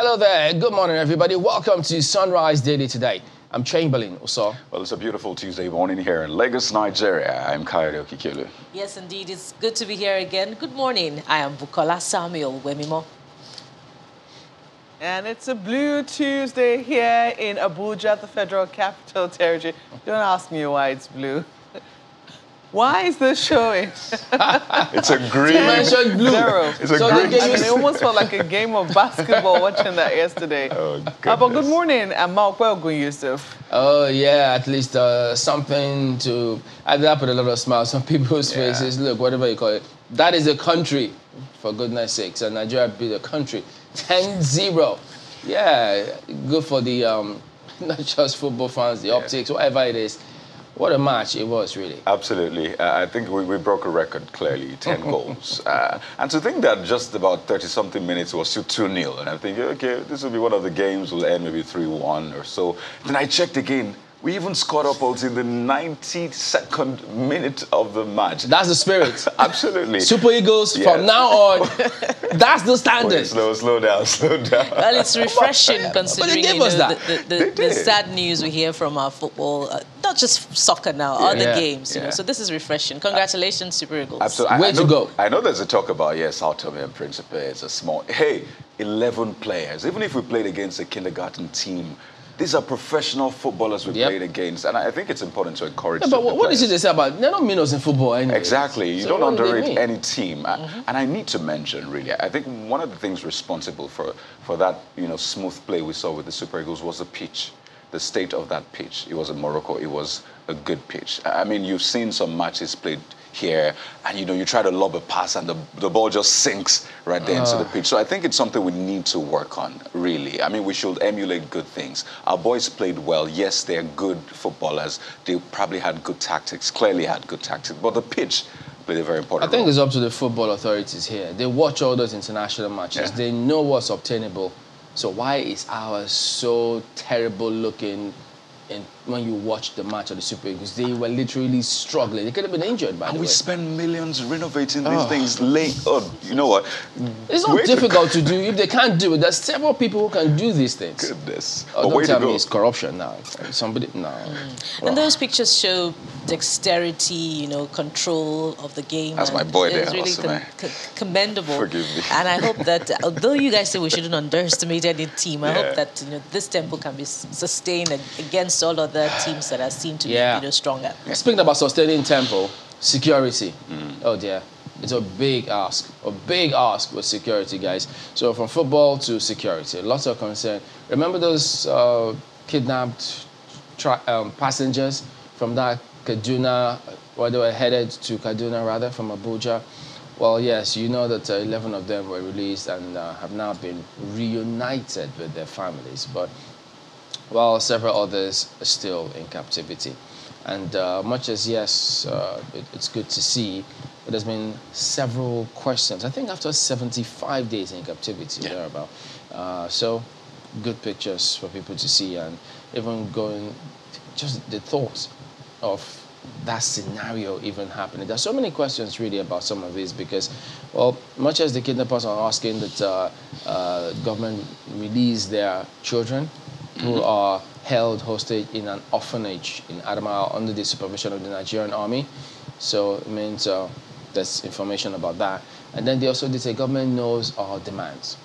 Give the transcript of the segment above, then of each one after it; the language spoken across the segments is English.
Hello there. Good morning, everybody. Welcome to Sunrise Daily today. I'm Chamberlain Oso. Well, it's a beautiful Tuesday morning here in Lagos, Nigeria. I'm Kayode Okikelu. Yes, indeed. It's good to be here again. Good morning. I am Bukola Samuel Wemimo. And it's a blue Tuesday here in Abuja, the Federal Capital Territory. Don't ask me why it's blue. Why is this showing? It's a green. Blue. Zero. It's a So green. I mean, it almost felt like a game of basketball watching that yesterday. Oh, But good morning, I'm Malkwe Yusuf. Oh, yeah, at least something to... I put a lot of smiles on people's faces. Look, whatever you call it. That is a country, for goodness sakes. And Nigeria beat a country. 10-0. Yeah, good for the, not just football fans, the optics, whatever it is. What a match it was, really. Absolutely. I think we broke a record, clearly, 10 goals. And to think that just about 30-something minutes was still 2-0. And I'm thinking, okay, this will be one of the games, will end maybe 3-1 or so. Then I checked again. We even scored up also in the 92nd minute of the match. That's the spirit. Absolutely. Super Eagles, from now on, that's the standard. Wait, slow down. Well, it's refreshing considering the sad news we hear from our football, not just soccer now, other games. You know, so this is refreshing. Congratulations, Super Eagles. Absolutely. Way to go. I know there's a talk about, yes, Sao Tome and Principe is a small... Hey, 11 players. Even if we played against a kindergarten team, these are professional footballers we played against, and I think it's important to encourage them. But what is it they say about, they're not minnows in football anyway. Exactly. You don't underrate any team. And I need to mention, really, I think one of the things responsible for that, smooth play we saw with the Super Eagles was the pitch. The state of that pitch. It was in Morocco. It was a good pitch. I mean, you've seen some matches played here, and you try to lob a pass and the ball just sinks right there into the pitch. So I think it's something we need to work on, really. I mean, we should emulate good things. Our boys played well. Yes, they're good footballers. They probably had good tactics, clearly had good tactics, but the pitch played a very important role. I think it's up to the football authorities here. They watch all those international matches. They know what's obtainable. So why is ours so terrible looking? And when you watch the match of the Super Eagles, they were literally struggling. They could have been injured, by the way. And we spend millions renovating these things. You know what? It's not difficult to do. If they can't do it, there's several people who can do these things. Goodness. Oh, don't tell me it's corruption now. Somebody, no. And those pictures show dexterity, control of the game. That's my boy there. It's really commendable. Forgive me. And I hope that, although you guys say we shouldn't underestimate any team, I hope that this tempo can be sustained against all other teams that are seen to be stronger. Speaking about sustaining tempo, security. Oh dear, it's a big ask with security, guys. So from football to security, lots of concern. Remember those kidnapped passengers from that Kaduna, where they were headed to Kaduna rather, from Abuja? Well, yes, you know that 11 of them were released and have now been reunited with their families. But while several others are still in captivity. And much as, yes, it's good to see, but there's been several questions. I think after 75 days in captivity, thereabout. So good pictures for people to see, and even going, just the thoughts of that scenario even happening. There's so many questions really about some of these because, well, much as the kidnappers are asking that government release their children, who are held hostage in an orphanage in Adamawa under the supervision of the Nigerian army. So it means there's information about that. And then they also did say government knows our demands.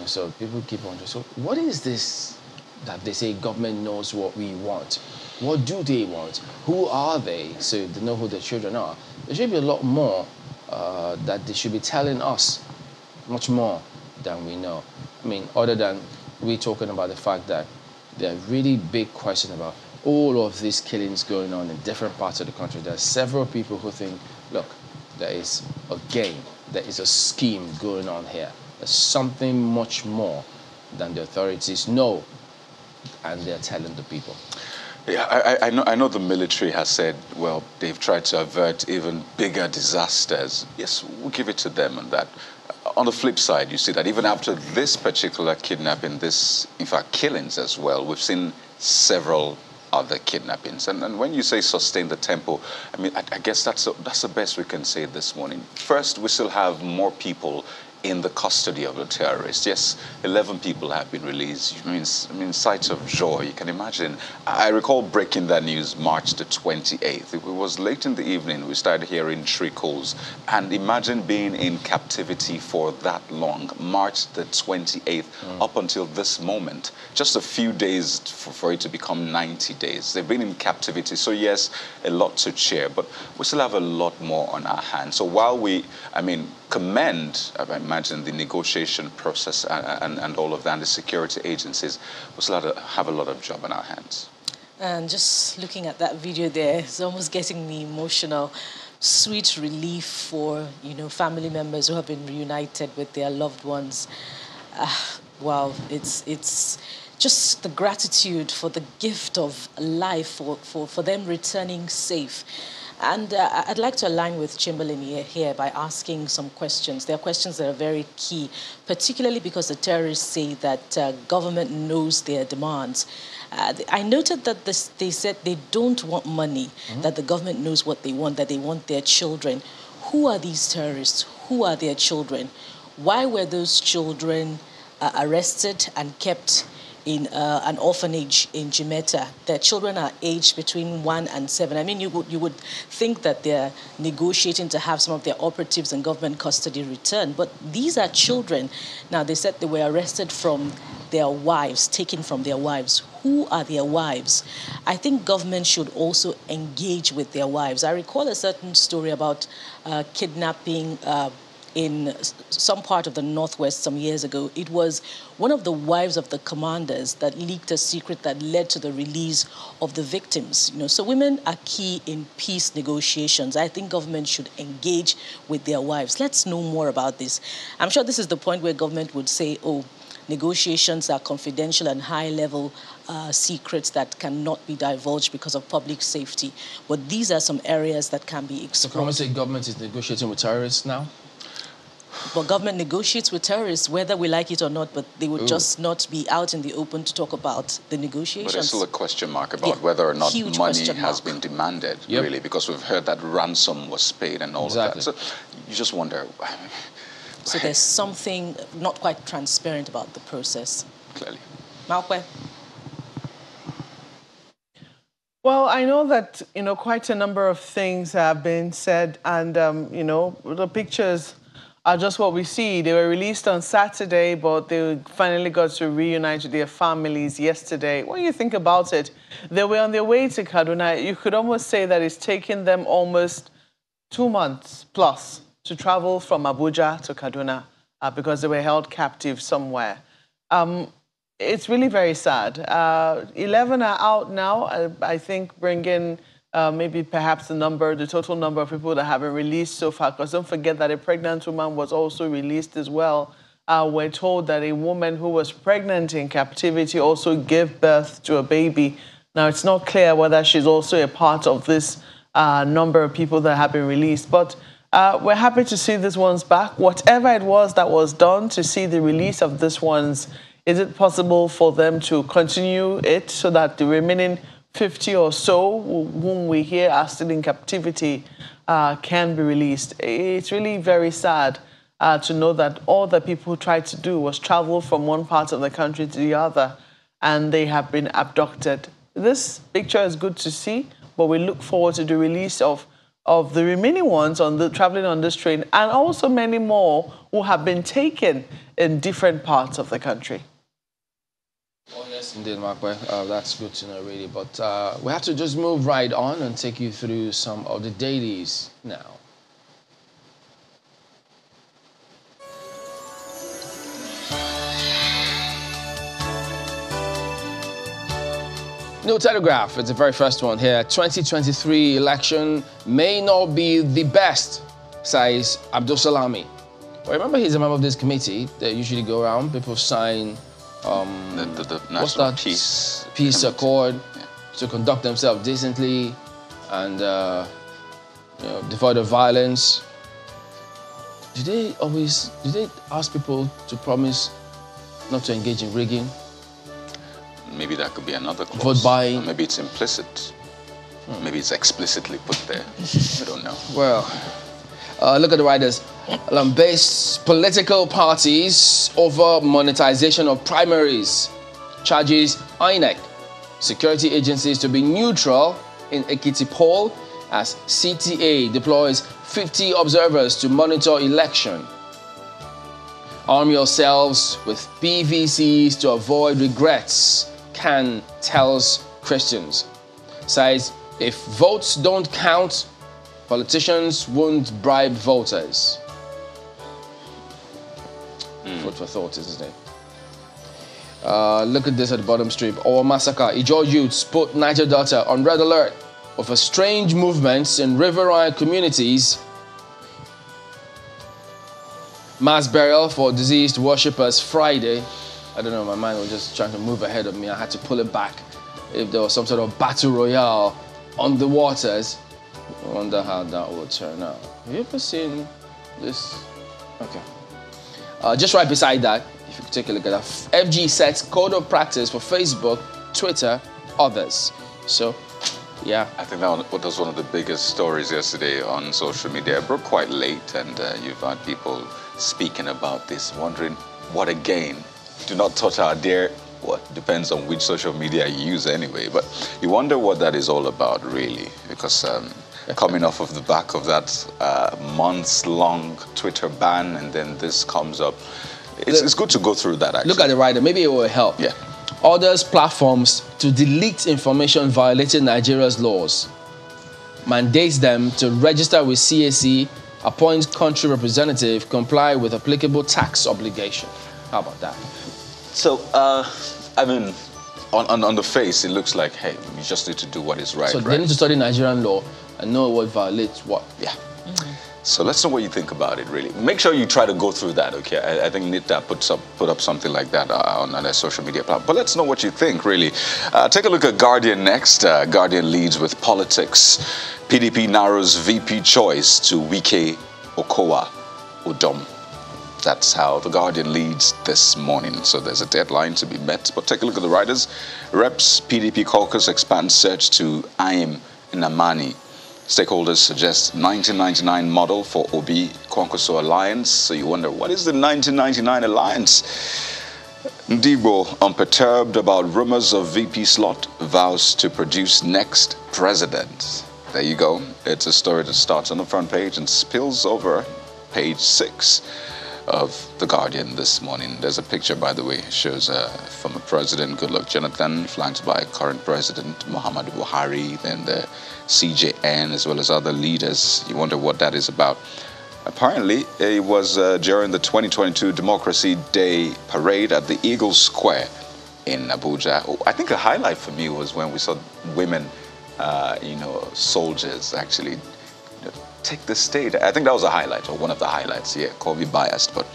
So people keep wondering, so what is this that they say government knows what we want? What do they want? Who are they? So they know who their children are. There should be a lot more that they should be telling us, much more than we know. I mean, other than we're talking about the fact that there are really big questions about all of these killings going on in different parts of the country. There are several people who think, look, there is a game, there is a scheme going on here. There's something much more than the authorities know, and they're telling the people. Yeah, I know the military has said, well, they've tried to avert even bigger disasters. Yes, we'll give it to them on that. On the flip side, you see that even after this particular kidnapping, in fact, killings as well, we've seen several other kidnappings. And when you say sustain the tempo, I mean, I guess that's the best we can say this morning. First, we still have more people in the custody of the terrorists. Yes, 11 people have been released. I mean, sights of joy. You can imagine. I recall breaking that news March the 28th. It was late in the evening. We started hearing trickles. And imagine being in captivity for that long, March the 28th, up until this moment. Just a few days for it to become 90 days. They've been in captivity. So yes, a lot to cheer. But we still have a lot more on our hands. So while we, commend, I imagine, the negotiation process and all of that, and the security agencies, we still have a lot of job on our hands. And just looking at that video there, it's almost getting me emotional. Sweet relief for, family members who have been reunited with their loved ones. Wow, it's just the gratitude for the gift of life, for them returning safe. And I'd like to align with Chamberlain here by asking some questions. There are questions that are very key, particularly because the terrorists say that government knows their demands. I noted that they said they don't want money, that the government knows what they want, that they want their children. Who are these terrorists? Who are their children? Why were those children arrested and kept in an orphanage in Jimeta? Their children are aged between 1 and 7. I mean, you would think that they're negotiating to have some of their operatives in government custody return, but these are children. Now, they said they were arrested from their wives, taken from their wives. Who are their wives? I think government should also engage with their wives. I recall a certain story about kidnapping in some part of the Northwest some years ago. It was one of the wives of the commanders that leaked a secret that led to the release of the victims. So women are key in peace negotiations. I think government should engage with their wives. Let's know more about this. I'm sure this is the point where government would say, oh, negotiations are confidential and high-level secrets that cannot be divulged because of public safety. But these are some areas that can be explored. So can we say government is negotiating with terrorists now? But government negotiates with terrorists, whether we like it or not, but they would just not be out in the open to talk about the negotiations. But there's still a question mark about whether or not money has been demanded, really, because we've heard that ransom was paid and all of that. So you just wonder. So there's something not quite transparent about the process. Clearly. Malkwe? Well, I know that, quite a number of things have been said, and, the pictures are just what we see. They were released on Saturday, but they finally got to reunite with their families yesterday. When you think about it, they were on their way to Kaduna. You could almost say that it's taken them almost 2 months plus to travel from Abuja to Kaduna because they were held captive somewhere. It's really very sad. 11 are out now, I think, bringing maybe perhaps the total number of people that have been released so far, because don't forget that a pregnant woman was also released as well. We're told that a woman who was pregnant in captivity also gave birth to a baby. Now, it's not clear whether she's also a part of this number of people that have been released, but we're happy to see these ones back. Whatever it was that was done to see the release of these ones, is it possible for them to continue it so that the remaining 50 or so whom we hear are still in captivity can be released? It's really very sad to know that all that people tried to do was travel from one part of the country to the other, and they have been abducted. This picture is good to see, but we look forward to the release of the remaining ones traveling on this train, and also many more who have been taken in different parts of the country. Oh, yes, indeed, Markwe. That's good to know, really. But we have to just move right on and take you through some of the dailies now. New Telegraph, it's the very first one here. 2023 election may not be the best, says Abdul Salami. Well, remember, he's a member of this committee. They usually go around, people sign the National Peace Accord to conduct themselves decently and devoid of violence. Do they ask people to promise not to engage in rigging? Maybe that could be another clause. Vote buying. Or maybe it's implicit. Maybe it's explicitly put there. I don't know. Well, look at the writers. Based political parties over monetization of primaries. Charges INEC, security agencies, to be neutral in Ekiti poll as CTA deploys 50 observers to monitor election. Arm yourselves with PVCs to avoid regrets, Khan tells Christians. Says if votes don't count, politicians won't bribe voters. Food for thought, isn't it? Look at this at the bottom strip. Our massacre. Ijaw youths put Niger Delta on red alert over strange movements in riverine communities. Mass burial for deceased worshippers Friday. I don't know, my mind was just trying to move ahead of me. I had to pull it back. If there was some sort of battle royale on the waters, I wonder how that would turn out. Have you ever seen this? Okay. Just right beside that, if you could take a look at that, FG sets code of practice for Facebook, Twitter, others. So, yeah. I think that was one of the biggest stories yesterday on social media. It broke quite late, and you've had people speaking about this, wondering what again? Do not touch our dear. What depends on which social media you use anyway. But you wonder what that is all about, really, because coming off of the back of that months-long Twitter ban, and then this comes up. It's good to go through that, actually. Look at the rider. Maybe it will help. Yeah. Orders platforms to delete information violating Nigeria's laws. Mandates them to register with CAC, appoint country representative, comply with applicable tax obligation. How about that? So, I mean, on the face, it looks like, hey, you just need to do what is right. So they need to study Nigerian law and know what violates what. Yeah. Mm-hmm. So let's know what you think about it, really. Make sure you try to go through that, okay? I think Nita put up something like that on their social media platform. But let's know what you think, really. Take a look at Guardian next. Guardian leads with politics. PDP narrows VP choice to Wike, Okowa, Udom. That's how the Guardian leads this morning. So there's a deadline to be met. But take a look at the riders. Reps PDP caucus expands search to Aim Namani. Stakeholders suggest 1999 model for Obi Kwankwaso alliance. So you wonder, what is the 1999 alliance? Ndibo, unperturbed about rumors of VP slot, vows to produce next president. There you go. It's a story that starts on the front page and spills over page 6 of The Guardian this morning. There's a picture, by the way, it shows former President Goodluck Jonathan, flanked by current President Muhammadu Buhari, then the CJN, as well as other leaders. You wonder what that is about. Apparently, it was during the 2022 Democracy Day parade at the Eagle Square in Abuja. Oh, I think a highlight for me was when we saw women, soldiers actually take the stage. I think that was a highlight, or one of the highlights. Yeah, call me biased, but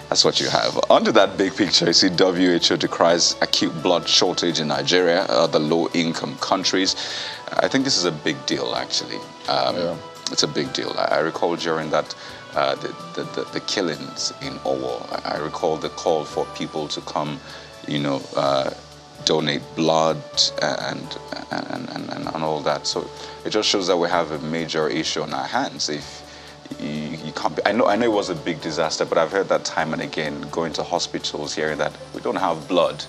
that's what you have. Under that big picture, you see WHO decries acute blood shortage in Nigeria, other low-income countries. I think this is a big deal, actually. It's a big deal. I recall during that, the killings in Owo, I recall the call for people to come, donate blood and all that. So it just shows that we have a major issue on our hands. If you can't be, I know it was a big disaster, but I've heard that time and again, going to hospitals, hearing that we don't have blood.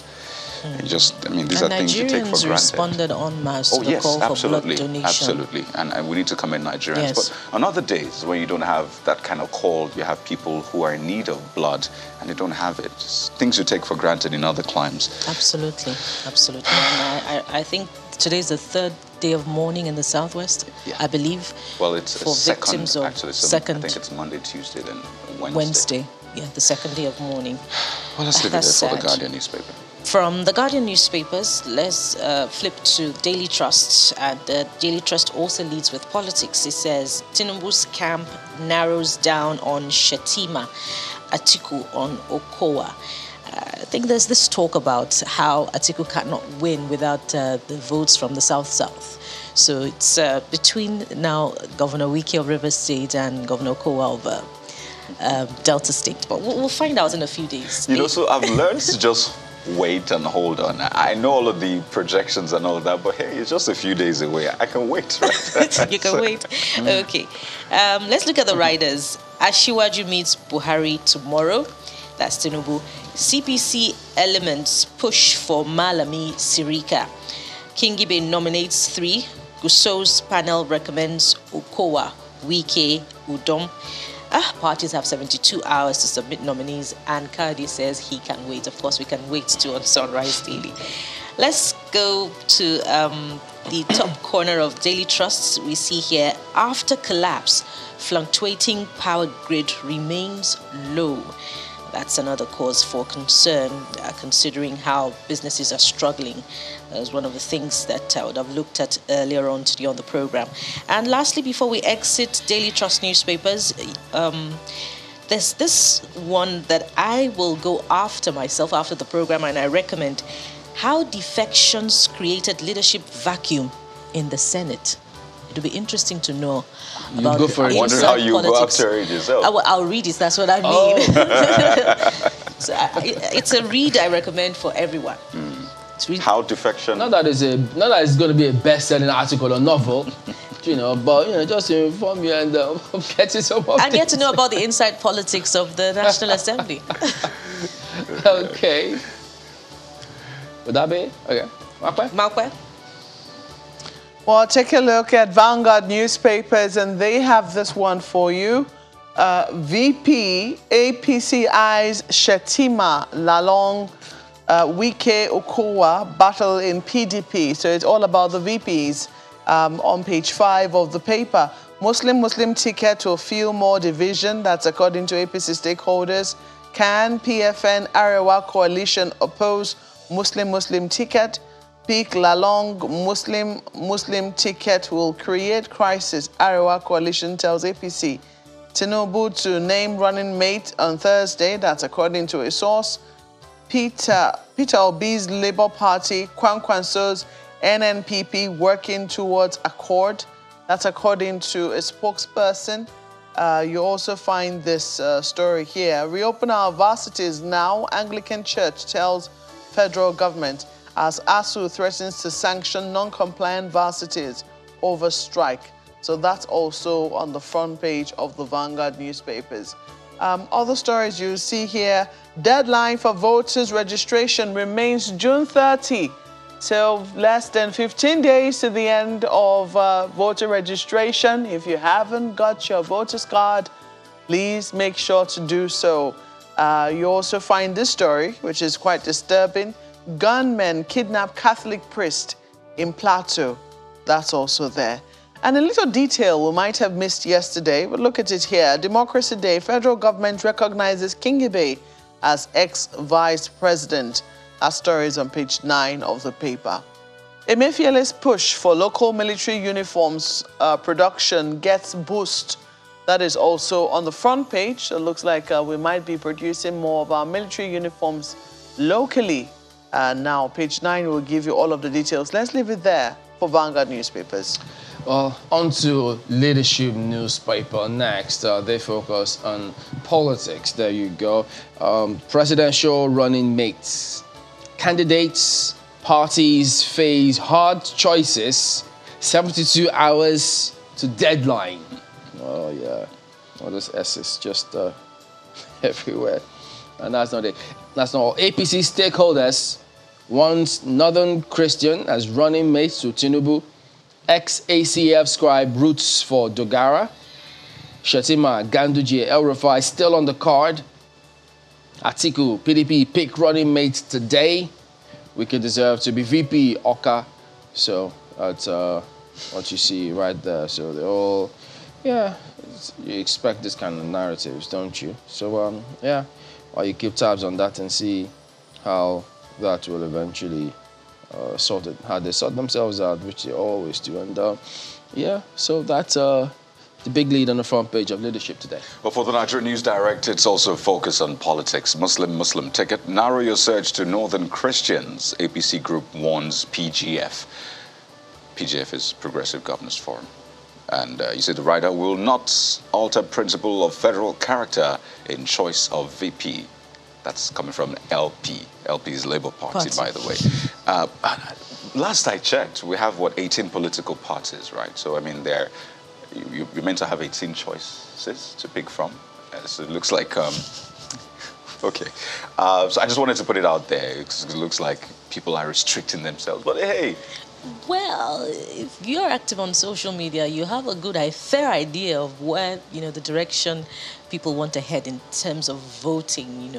These are things you take for granted. Nigerians responded en masse to the call for blood donation. Absolutely. And we need to commend Nigerians. Yes. But on other days, when you don't have that kind of call, you have people who are in need of blood and they don't have it. Just things you take for granted in other climes. Absolutely. And I think today's the third day of mourning in the Southwest, I believe. Well, it's for victims of actually. Second. I think it's Monday, Tuesday, then Wednesday. Wednesday, yeah, the second day of mourning. Well, let's leave it there for the Guardian newspaper. From the Guardian newspapers, let's flip to Daily Trust. The Daily Trust also leads with politics. It says, Tinubu's camp narrows down on Shetima, Atiku on Okowa. I think there's this talk about how Atiku cannot win without the votes from the South-South. So it's between now Governor Wike of Rivers State and Governor Okowa of Delta State. But we'll find out in a few days. So I've learned to just wait and hold on. I know all of the projections and all of that, but hey, it's just a few days away. I can wait, right? You can wait. Okay. Let's look at the riders. Ashiwaju meets Buhari tomorrow. That's Tinubu. CPC elements push for Malami Sirika. Kingibe nominates 3. Gusau's panel recommends Okowa, Wike, Udom. Parties have 72 hours to submit nominees, and Kadi says he can wait. Of course, we can wait too on Sunrise Daily. Let's go to the top corner of Daily Trust. We see here, after collapse, fluctuating power grid remains low. That's another cause for concern, considering how businesses are struggling. That's one of the things that I would have looked at earlier on today on the program. And lastly, before we exit Daily Trust newspapers, there's this one that I will go after myself after the program, and I recommend: How Defections Created Leadership Vacuum in the Senate. It'll be interesting to know about it. I wonder how you go after it yourself. I'll read it. That's what I mean. So it's a read I recommend for everyone. How defection. Not that it's going to be a best-selling article or novel, but just to inform you and get you some updates. And get to know about the inside politics of the National Assembly. Okay. Would that be it? Okay. Malkwe? Well, take a look at Vanguard newspapers, and they have this one for you. VP, APC eyes Shetima, Lalong, Wike, Okowa battle in PDP. So it's all about the VPs on page 5 of the paper. Muslim ticket to feel more division. That's according to APC stakeholders. Can PFN Arewa coalition oppose Muslim ticket? Peak Lalong Muslim ticket will create crisis, Arewa coalition tells APC. Tinubu to name running mate on Thursday, that's according to a source. Peter Obi's Labour Party, Kwankwanso's NNPP working towards accord. That's according to a spokesperson. You also find this story here. Reopen our varsities now, Anglican Church tells federal government, as ASU threatens to sanction non-compliant varsities over strike. So that's also on the front page of the Vanguard newspapers. Other stories you see here, deadline for voters registration remains June 30. So less than 15 days to the end of voter registration. If you haven't got your voter's card, please make sure to do so. You also find this story, which is quite disturbing. Gunmen kidnap Catholic priest in Plateau. That's also there. And a little detail we might have missed yesterday, but look at it here. Democracy Day, federal government recognizes Kingibe as ex-vice president. That story is on page 9 of the paper. Emefiele's push for local military uniforms production gets boost. That is also on the front page. It looks like we might be producing more of our military uniforms locally. Now, page 9 will give you all of the details. Let's leave it there for Vanguard newspapers. Well, on to Leadership newspaper next. They focus on politics. There you go. Presidential running mates. Candidates, parties face hard choices. 72 hours to deadline. Oh, yeah. All this S's just everywhere. And that's not it. That's not all. APC stakeholders wants Northern Christian as running mate to Tinubu. Ex-ACF scribe roots for Dogara. Shetima, Ganduje, El Rufai still on the card. Atiku, PDP pick running mate today. We could deserve to be VP, Oka. So that's what you see right there. So they're all, yeah, you expect this kind of narratives, don't you? So, yeah, while you keep tabs on that and see how that will eventually how they sort themselves out, which they always do. And yeah, so that's the big lead on the front page of Leadership today. Well, for the Nigerian News Direct, it's also focused on politics. Muslim ticket. Narrow your search to Northern Christians. APC group warns PGF. PGF is Progressive Governors Forum. And you see the writer will not alter principle of federal character in choice of VP. That's coming from LP. LP is Labour Party, by the way. Last I checked, we have, 18 political parties, right? So, I mean, you're meant to have 18 choices to pick from. So it looks like, okay. So I just wanted to put it out there because it looks like people are restricting themselves. But hey. Well, if you're active on social media, you have a fair idea of where, the direction people want to head in terms of voting,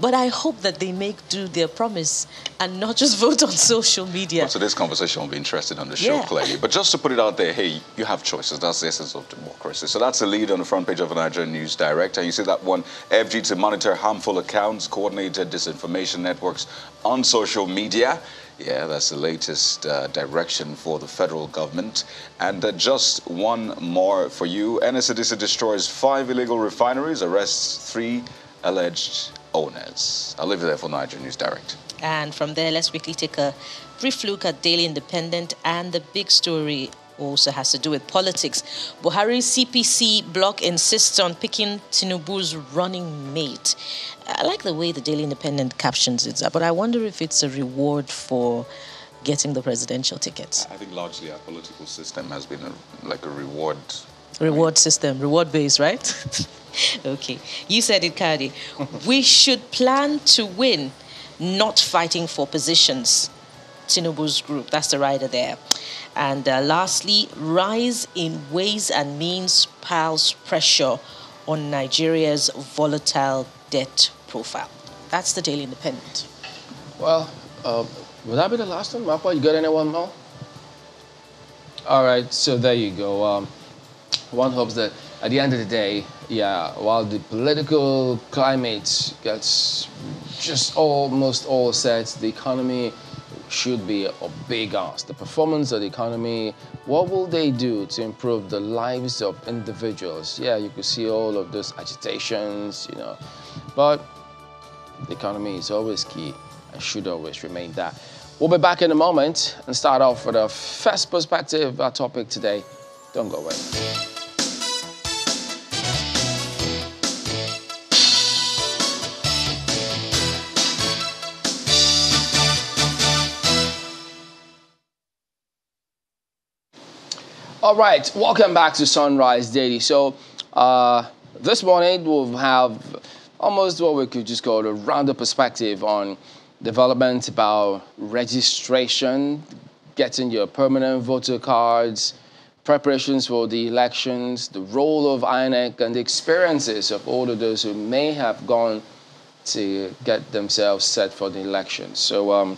But I hope that they make do their promise and not just vote on social media. Well, so this conversation will be interesting on the show, clearly. But just to put it out there, hey, you have choices. That's the essence of democracy. So that's the lead on the front page of Nigerian News Direct. And you see that one, FG to monitor harmful accounts, coordinated disinformation networks on social media. Yeah, that's the latest direction for the federal government. And just one more for you. NSCDC destroys 5 illegal refineries, arrests 3 alleged owners. I'll leave it there for Nigerian News Direct. And from there, let's quickly take a brief look at Daily Independent. And the big story also has to do with politics. Buhari's CPC bloc insists on picking Tinubu's running mate. I like the way the Daily Independent captions it, but I wonder if it's a reward for getting the presidential tickets. I think largely our political system has been like a reward. System, reward-based, right? Okay. You said it, Kadi. We should plan to win, not fighting for positions. Tinubu's group, that's the rider there. And lastly, rise in Ways and Means piles pressure on Nigeria's volatile debt profile. That's the Daily Independent. Well, will that be the last one? Mapa, you got anyone more? All right, so there you go. One hopes that at the end of the day, while the political climate gets just almost all set, the economy should be a big ask. The performance of the economy, what will they do to improve the lives of individuals? Yeah, you could see all of those agitations, but the economy is always key and should always remain that. We'll be back in a moment and start off with our first perspective, our topic today. Don't go away. All right, welcome back to Sunrise Daily. So this morning we'll have almost what we could just call a roundup perspective on development about registration, getting your permanent voter cards, preparations for the elections, the role of INEC, and the experiences of all of those who may have gone to get themselves set for the elections. So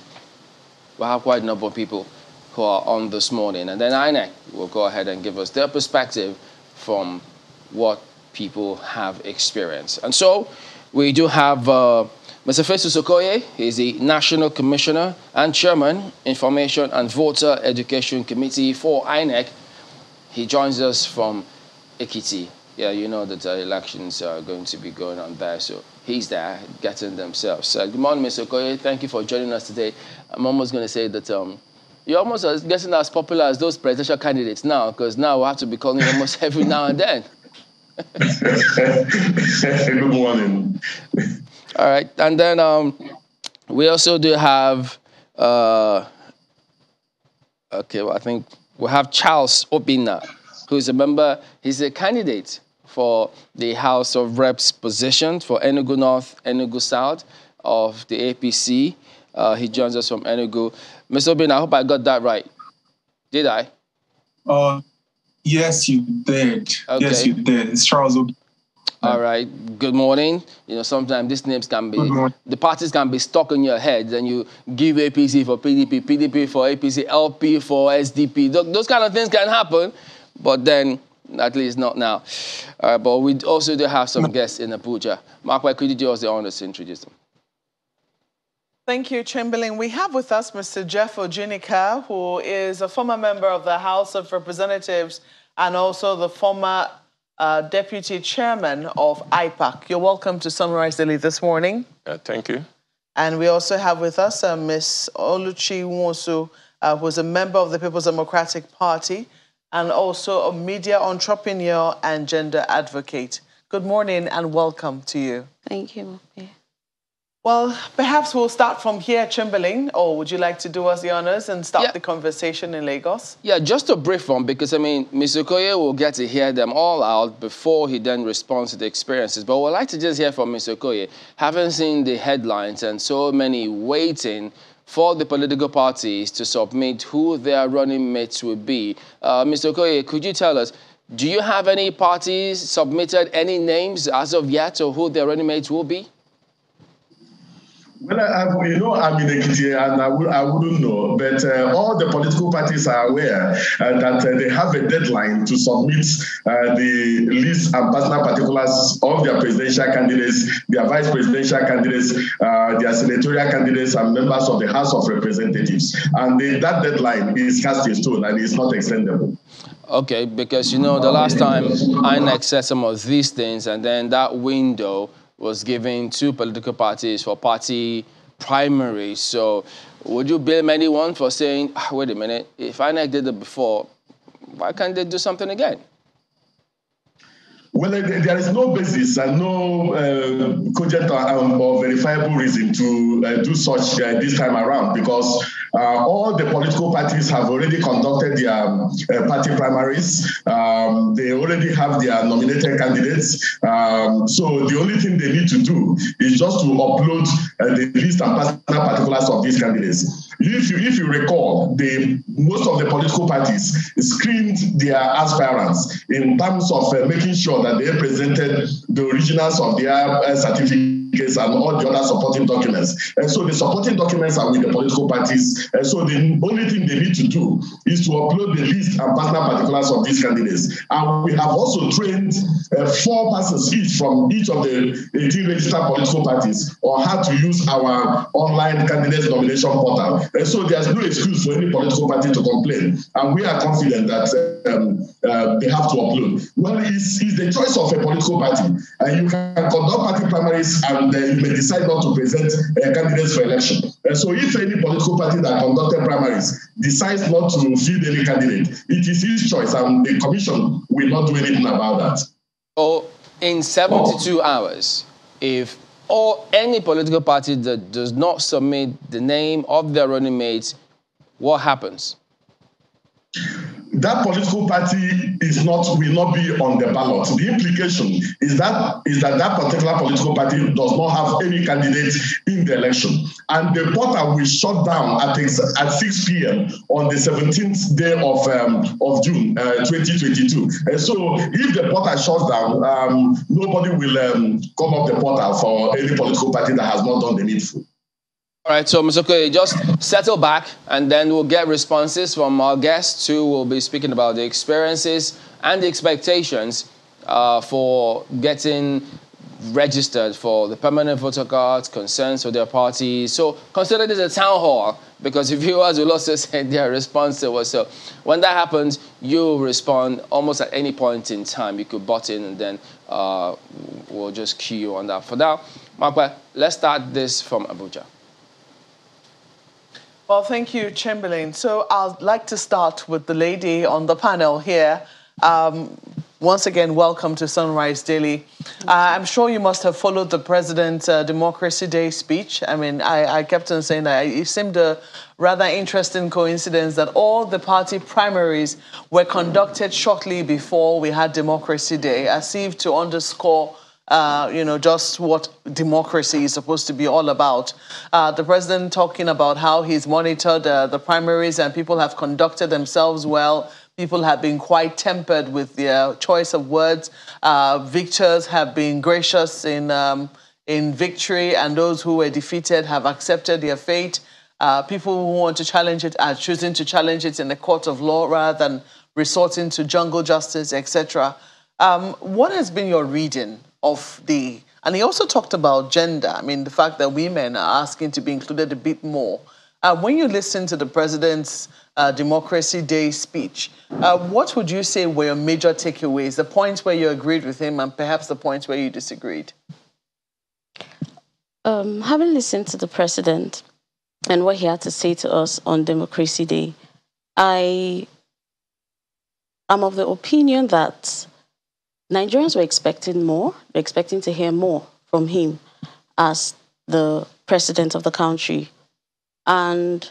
we'll have quite a number of people who are on this morning. And then INEC will go ahead and give us their perspective from what people have experienced. And so we do have Mr. Festus Okoye. He's the National Commissioner and Chairman, Information and Voter Education Committee for INEC. He joins us from Ekiti. Yeah, you know that elections are going to be going on there, so he's there getting themselves. Good morning, Mr. Okoye. Thank you for joining us today. I'm almost going to say that you're almost getting as popular as those presidential candidates now, because now we have to be calling almost every now and then. Good morning. All right, and then we also do have, I think we have Charles Obina, who's a member, he's a candidate for the House of Reps position for Enugu North, Enugu South of the APC. He joins us from Enugu. Mr. Obina, I hope I got that right. Did I? Yes, you did. Okay. Yes, you did. It's Charles Obina. All right. Good morning. Sometimes these names can be, the parties can be stuck in your head, and you give APC for PDP, PDP for APC, LP for SDP. Those kind of things can happen, but then at least not now. But we also do have some guests in Abuja. Mark, why could you do us the honors to introduce them? Thank you, Chamberlain. We have with us Mr. Jeff Ojinika, who is a former member of the House of Representatives and also the former Deputy Chairman of IPAC. You're welcome to Sunrise Daily this morning. Thank you. And we also have with us Ms. Oluchi Nwosu, who is a member of the People's Democratic Party and also a media entrepreneur and gender advocate. Good morning and welcome to you. Thank you. Yeah. Well, perhaps we'll start from here, Chamberlain, or would you like to do us the honors and start the conversation in Lagos? Yeah, just a brief one, because, I mean, Mr. Okoye will get to hear them all out before he then responds to the experiences. But we'd like to just hear from Mr. Okoye, having seen the headlines and so many waiting for the political parties to submit who their running mates will be. Mr. Okoye, could you tell us, do you have any parties submitted any names as of yet, or who their running mates will be? Well, I'm in Ekiti and I wouldn't know, but all the political parties are aware that they have a deadline to submit the list and personal particulars of their presidential candidates, their vice presidential candidates, their senatorial candidates, and members of the House of Representatives. And that deadline is cast in stone and is not extendable. Okay, because, you know, the last time INEC said some of these things, and then that window was given to political parties for party primaries. So would you blame anyone for saying, wait a minute, if INEC did it before, why can't they do something again? Well, there is no basis and no cogent or verifiable reason to do such this time around, because all the political parties have already conducted their party primaries. They already have their nominated candidates. So the only thing they need to do is just to upload the list and personal particulars of these candidates. If you recall, most of the political parties screened their aspirants in terms of making sure that they presented the originals of their certificates and all the other supporting documents. And so the supporting documents are with the political parties. And so the only thing they need to do is to upload the list and personal particulars of these candidates. And we have also trained 4 persons each from each of the 18 registered political parties on how to use our online candidates nomination portal. And so there's no excuse for any political party to complain. And we are confident that they have to upload. Well, it's the choice of a political party. You can conduct party primaries and you may decide not to present candidates for election. And so if any political party that conducted primaries decides not to field any candidate, it is his choice, and the commission will not do anything about that. Oh, in 72 hours, if any political party that does not submit the name of their running mates, what happens? That political party will not be on the ballot. The implication is that particular political party does not have any candidate in the election, and the portal will shut down at 6 p.m. on the 17th day of June 2022. And so, if the portal shuts down, nobody will come up the portal for any political party that has not done the needful. All right, so Mr. Okoye, just settle back, and then we'll get responses from our guests who will be speaking about the experiences and the expectations for getting registered for the permanent voter cards, concerns for their parties. So consider this a town hall, because the viewers will also send their response to us. So when that happens, you respond almost at any point in time. You could butt in, and then we'll just cue you on that. For now, Makwe, let's start this from Abuja. Well, thank you, Chamberlain. So I'd like to start with the lady on the panel here. Once again, welcome to Sunrise Daily. I'm sure you must have followed the President's Democracy Day speech. I mean, I kept on saying that it seemed a rather interesting coincidence that all the party primaries were conducted shortly before we had Democracy Day, as if to underscore just what democracy is supposed to be all about. The president talking about how he's monitored the primaries and people have conducted themselves well. People have been quite tempered with their choice of words. Victors have been gracious in victory, and those who were defeated have accepted their fate. People who want to challenge it are choosing to challenge it in the court of law rather than resorting to jungle justice, etc. What has been your reading of and he also talked about gender. I mean, the fact that women are asking to be included a bit more. When you listen to the president's Democracy Day speech, what would you say were your major takeaways, the points where you agreed with him and perhaps the points where you disagreed? Having listened to the president and what he had to say to us on Democracy Day, I am of the opinion that Nigerians were expecting more. They're expecting to hear more from him as the president of the country. And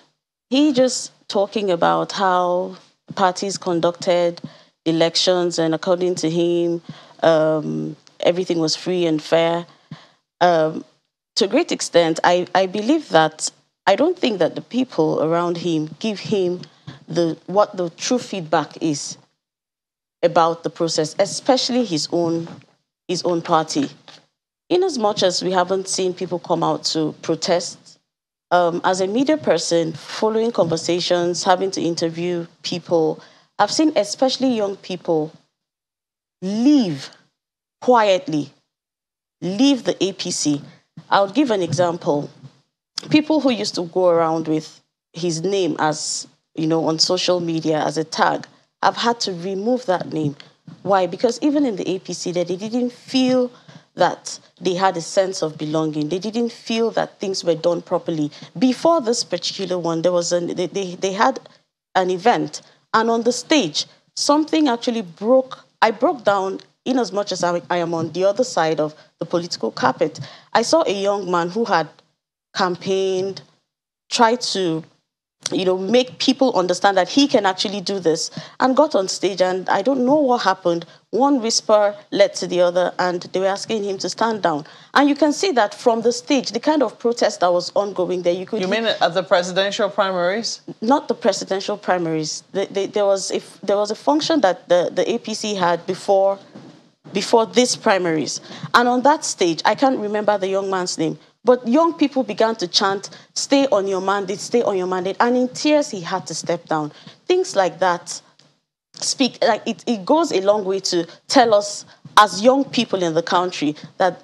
he just talking about how parties conducted elections, and according to him, everything was free and fair. To a great extent, I believe that I don't think that the people around him give him what the true feedback is about the process, especially his own party. In as much as we haven't seen people come out to protest, as a media person, following conversations, having to interview people, I've seen especially young people leave quietly, leave the APC. I'll give an example. People who used to go around with his name as, on social media as a tag, have had to remove that name. Why? Because even in the APC, they didn't feel that they had a sense of belonging. They didn't feel that things were done properly. Before this particular one, they had an event, and on the stage, something actually broke. I broke down in as much as I am on the other side of the political carpet. I saw a young man who had campaigned, tried to make people understand that he can actually do this, and got on stage, and I don't know what happened. One whisper led to the other, and they were asking him to stand down. And you can see that from the stage, the kind of protest that was ongoing there. You mean at the presidential primaries? Not the presidential primaries. There was a function that the APC had before this primaries. And on that stage, I can't remember the young man's name, but young people began to chant, "Stay on your mandate, stay on your mandate." And in tears, he had to step down. Things like that it goes a long way to tell us as young people in the country that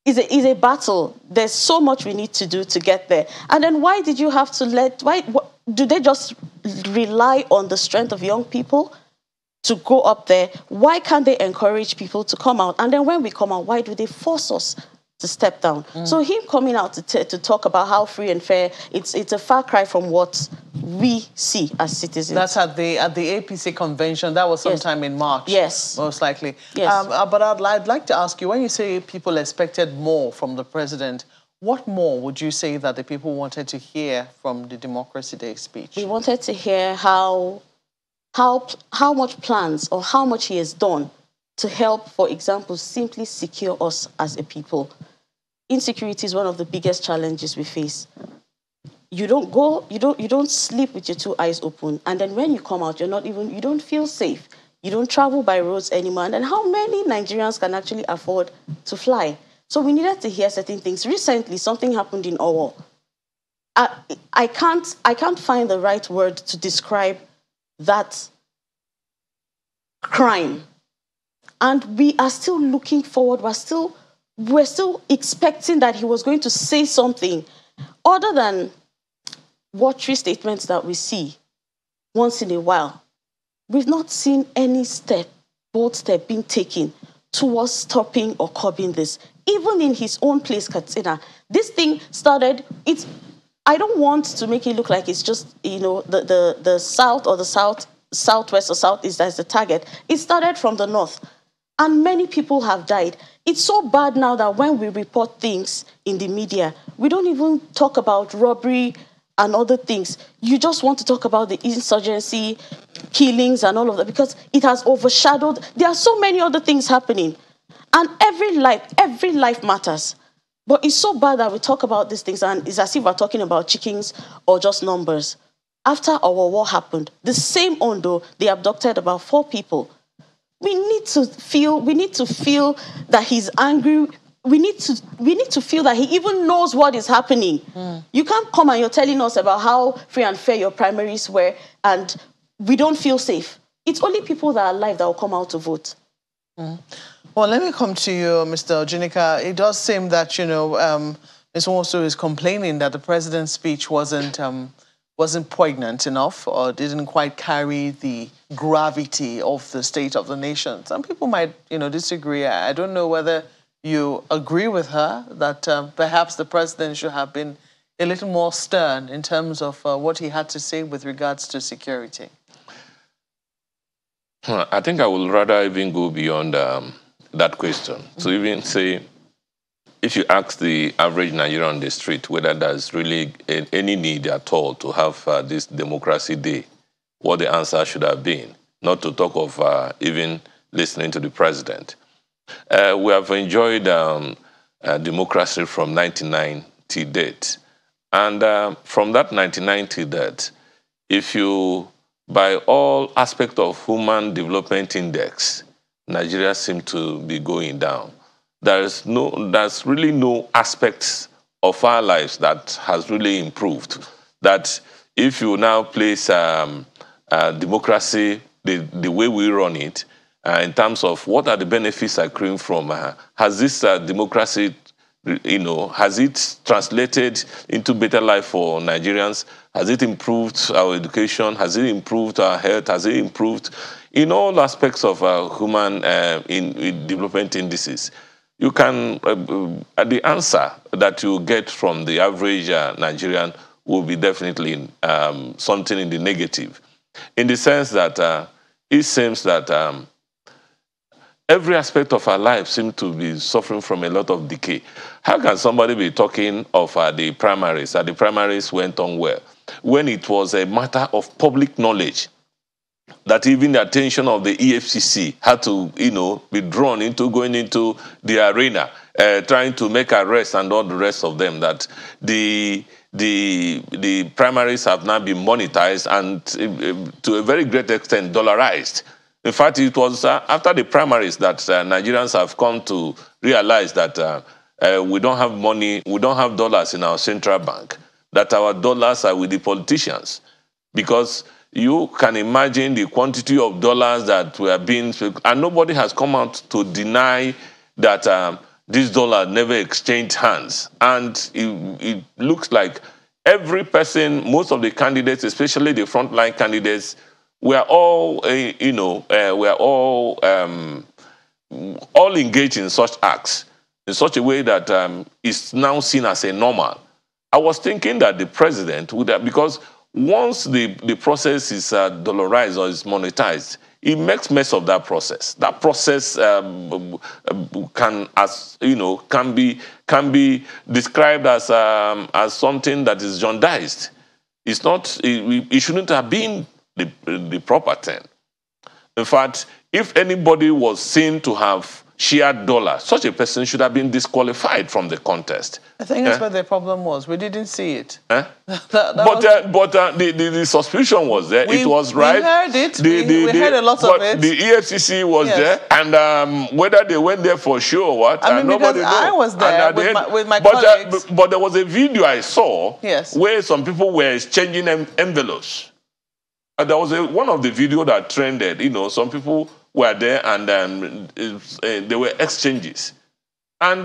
is a battle. There's so much we need to do to get there. And then why did you have to do they just rely on the strength of young people to go up there? Why can't they encourage people to come out? And then when we come out, why do they force us to step down? So him coming out to talk about how free and fair, it's a far cry from what we see as citizens. That's at the APC convention. That was sometime in March. Yes. Most likely. Yes. But I'd like to ask you, when you say people expected more from the president, what more would you say that the people wanted to hear from the Democracy Day speech? We wanted to hear how much plans or how much he has done to help, for example, simply secure us as a people. Insecurity is one of the biggest challenges we face. You don't sleep with your two eyes open, and then when you come out, you don't feel safe. You don't travel by roads anymore. And then how many Nigerians can actually afford to fly? So we needed to hear certain things. Recently, something happened in Owo. I can't find the right word to describe that crime. And we are still looking forward. We're still expecting that he was going to say something other than watery statements that we see once in a while. We've not seen any bold step being taken towards stopping or curbing this. Even in his own place, Katsina, this thing started. I don't want to make it look like it's just the south or the southwest or southeast as the target. It started from the north, and many people have died. It's so bad now that when we report things in the media, we don't even talk about robbery and other things. You just want to talk about the insurgency, killings and all of that, because it has overshadowed. There are so many other things happening. And every life matters. But it's so bad that we talk about these things and it's as if we're talking about chickens or just numbers. After our war happened, the same Ondo, they abducted about 4 people. We need to feel that he's angry. We need to feel that he even knows what is happening. You can't come and you're telling us about how free and fair your primaries were and we don't feel safe. It's only people that are alive that will come out to vote. Well, let me come to you, Mr. Ojinika. It does seem that, Ms. Nwosu is complaining that the president's speech wasn't poignant enough or didn't quite carry the gravity of the state of the nation. Some people might, disagree. I don't know whether you agree with her that perhaps the president should have been a little more stern in terms of what he had to say with regards to security. I think I would rather even go beyond that question. To even say if you ask the average Nigerian on the street whether there's really any need at all to have this Democracy Day, what the answer should have been, not to talk of even listening to the president. We have enjoyed democracy from 1999 till date. And from that 1999 till date, if you, by all aspects of Human Development Index, Nigeria seems to be going down. There's really no aspects of our lives that has really improved. That if you now place democracy, the way we run it, in terms of what are the benefits accruing from, has this democracy, has it translated into better life for Nigerians? Has it improved our education? Has it improved our health? Has it improved in all aspects of human in development indices? You can, the answer that you get from the average Nigerian will be definitely something in the negative, in the sense that it seems that every aspect of our life seems to be suffering from a lot of decay. How can somebody be talking of the primaries, that the primaries went on well, when it was a matter of public knowledge that even the attention of the EFCC had to, be drawn into going into the arena, trying to make arrests and all the rest of them, that the primaries have now been monetized and to a very great extent dollarized. In fact, it was after the primaries that Nigerians have come to realize that we don't have money, we don't have dollars in our central bank, that our dollars are with the politicians. Because you can imagine the quantity of dollars that were being, and nobody has come out to deny that this dollar never exchanged hands. And it looks like every person, most of the candidates, especially the frontline candidates, we are all, we are all engaged in such acts in such a way that it's now seen as a normal. I was thinking that the president would have, because once the process is dollarized or is monetized, it makes mess of that process. That process can be described as something that is jaundiced. It's not. It shouldn't have been the proper thing. In fact, if anybody was seen to have shared dollars, such a person should have been disqualified from the contest. I think that's what the problem was. We didn't see it. But the suspicion was there. It was right. We heard it. We heard a lot of it. The EFCC was there, and whether they went there for sure or what, nobody knows. I was there with my colleagues. But there was a video I saw where some people were exchanging envelopes. There was one of the video that trended. Some people were there and there were exchanges. And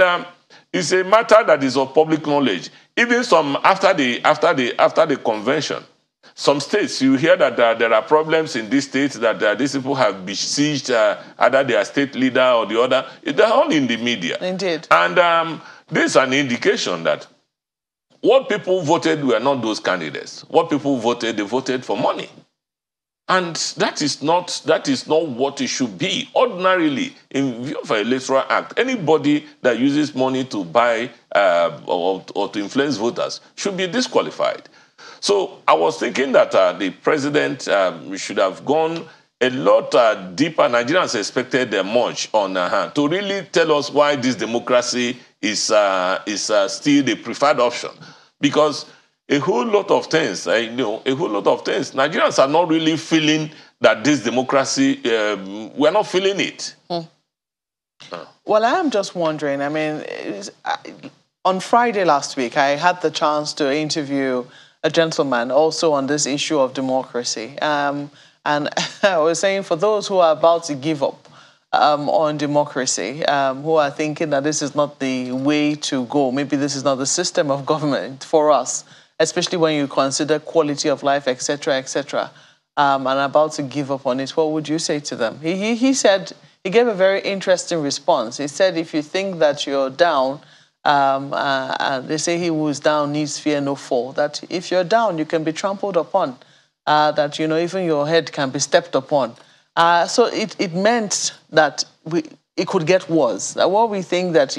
it's a matter that is of public knowledge. Even some after the convention, some states, you hear that there are problems in these states, that these people have besieged either their state leader or the other. They're all in the media. Indeed. And this is an indication that what people voted were not those candidates. What people voted, they voted for money. And that is not what it should be. Ordinarily, in view of an electoral act, anybody that uses money to buy or to influence voters should be disqualified. So I was thinking that the president should have gone a lot deeper. Nigerians expected much on to really tell us why this democracy is still the preferred option. Because a whole lot of things, Nigerians are not really feeling that this democracy, we're not feeling it. Well, I am just wondering, on Friday last week, I had the chance to interview a gentleman also on this issue of democracy. And I was saying, for those who are about to give up on democracy, who are thinking that this is not the way to go, maybe this is not the system of government for us, especially when you consider quality of life, etc., etc., and about to give up on it, what would you say to them? He said, he gave a very interesting response. He said, if you think that you're down, they say he who is down needs fear no fall, that if you're down, you can be trampled upon, that, even your head can be stepped upon. So it meant that it could get worse. What we think that,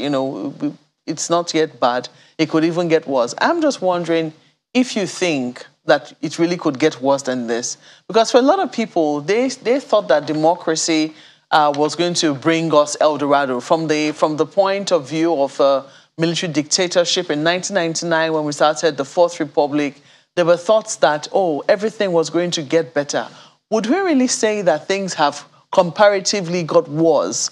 it's not yet bad. It could even get worse. I'm just wondering if you think that it really could get worse than this. Because for a lot of people, they thought that democracy was going to bring us El Dorado. From the point of view of military dictatorship in 1999, when we started the Fourth Republic, there were thoughts that, oh, everything was going to get better. Would we really say that things have comparatively got worse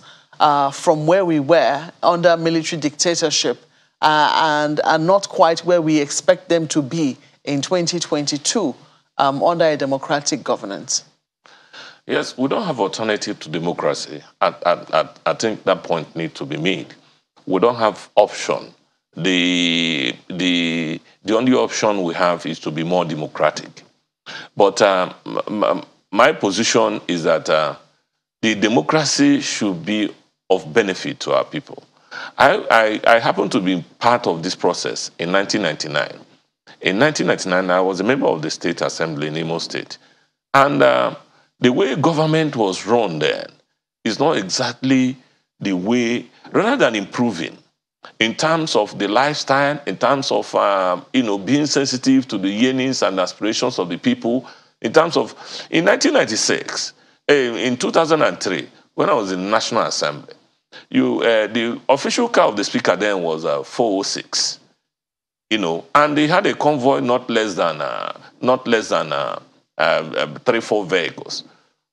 from where we were under military dictatorship and are not quite where we expect them to be in 2022 under a democratic governance? Yes, we don't have alternative to democracy. I think that point needs to be made. We don't have option. The only option we have is to be more democratic. But my position is that the democracy should be of benefit to our people. I happen to be part of this process in 1999. In 1999, I was a member of the State Assembly in Imo State. And the way government was run then is not exactly the way, rather than improving, in terms of the lifestyle, in terms of being sensitive to the yearnings and aspirations of the people, in terms of, in 1996, in 2003, when I was in the National Assembly, the official car of the speaker then was 406, and they had a convoy not less than 3-4 vehicles.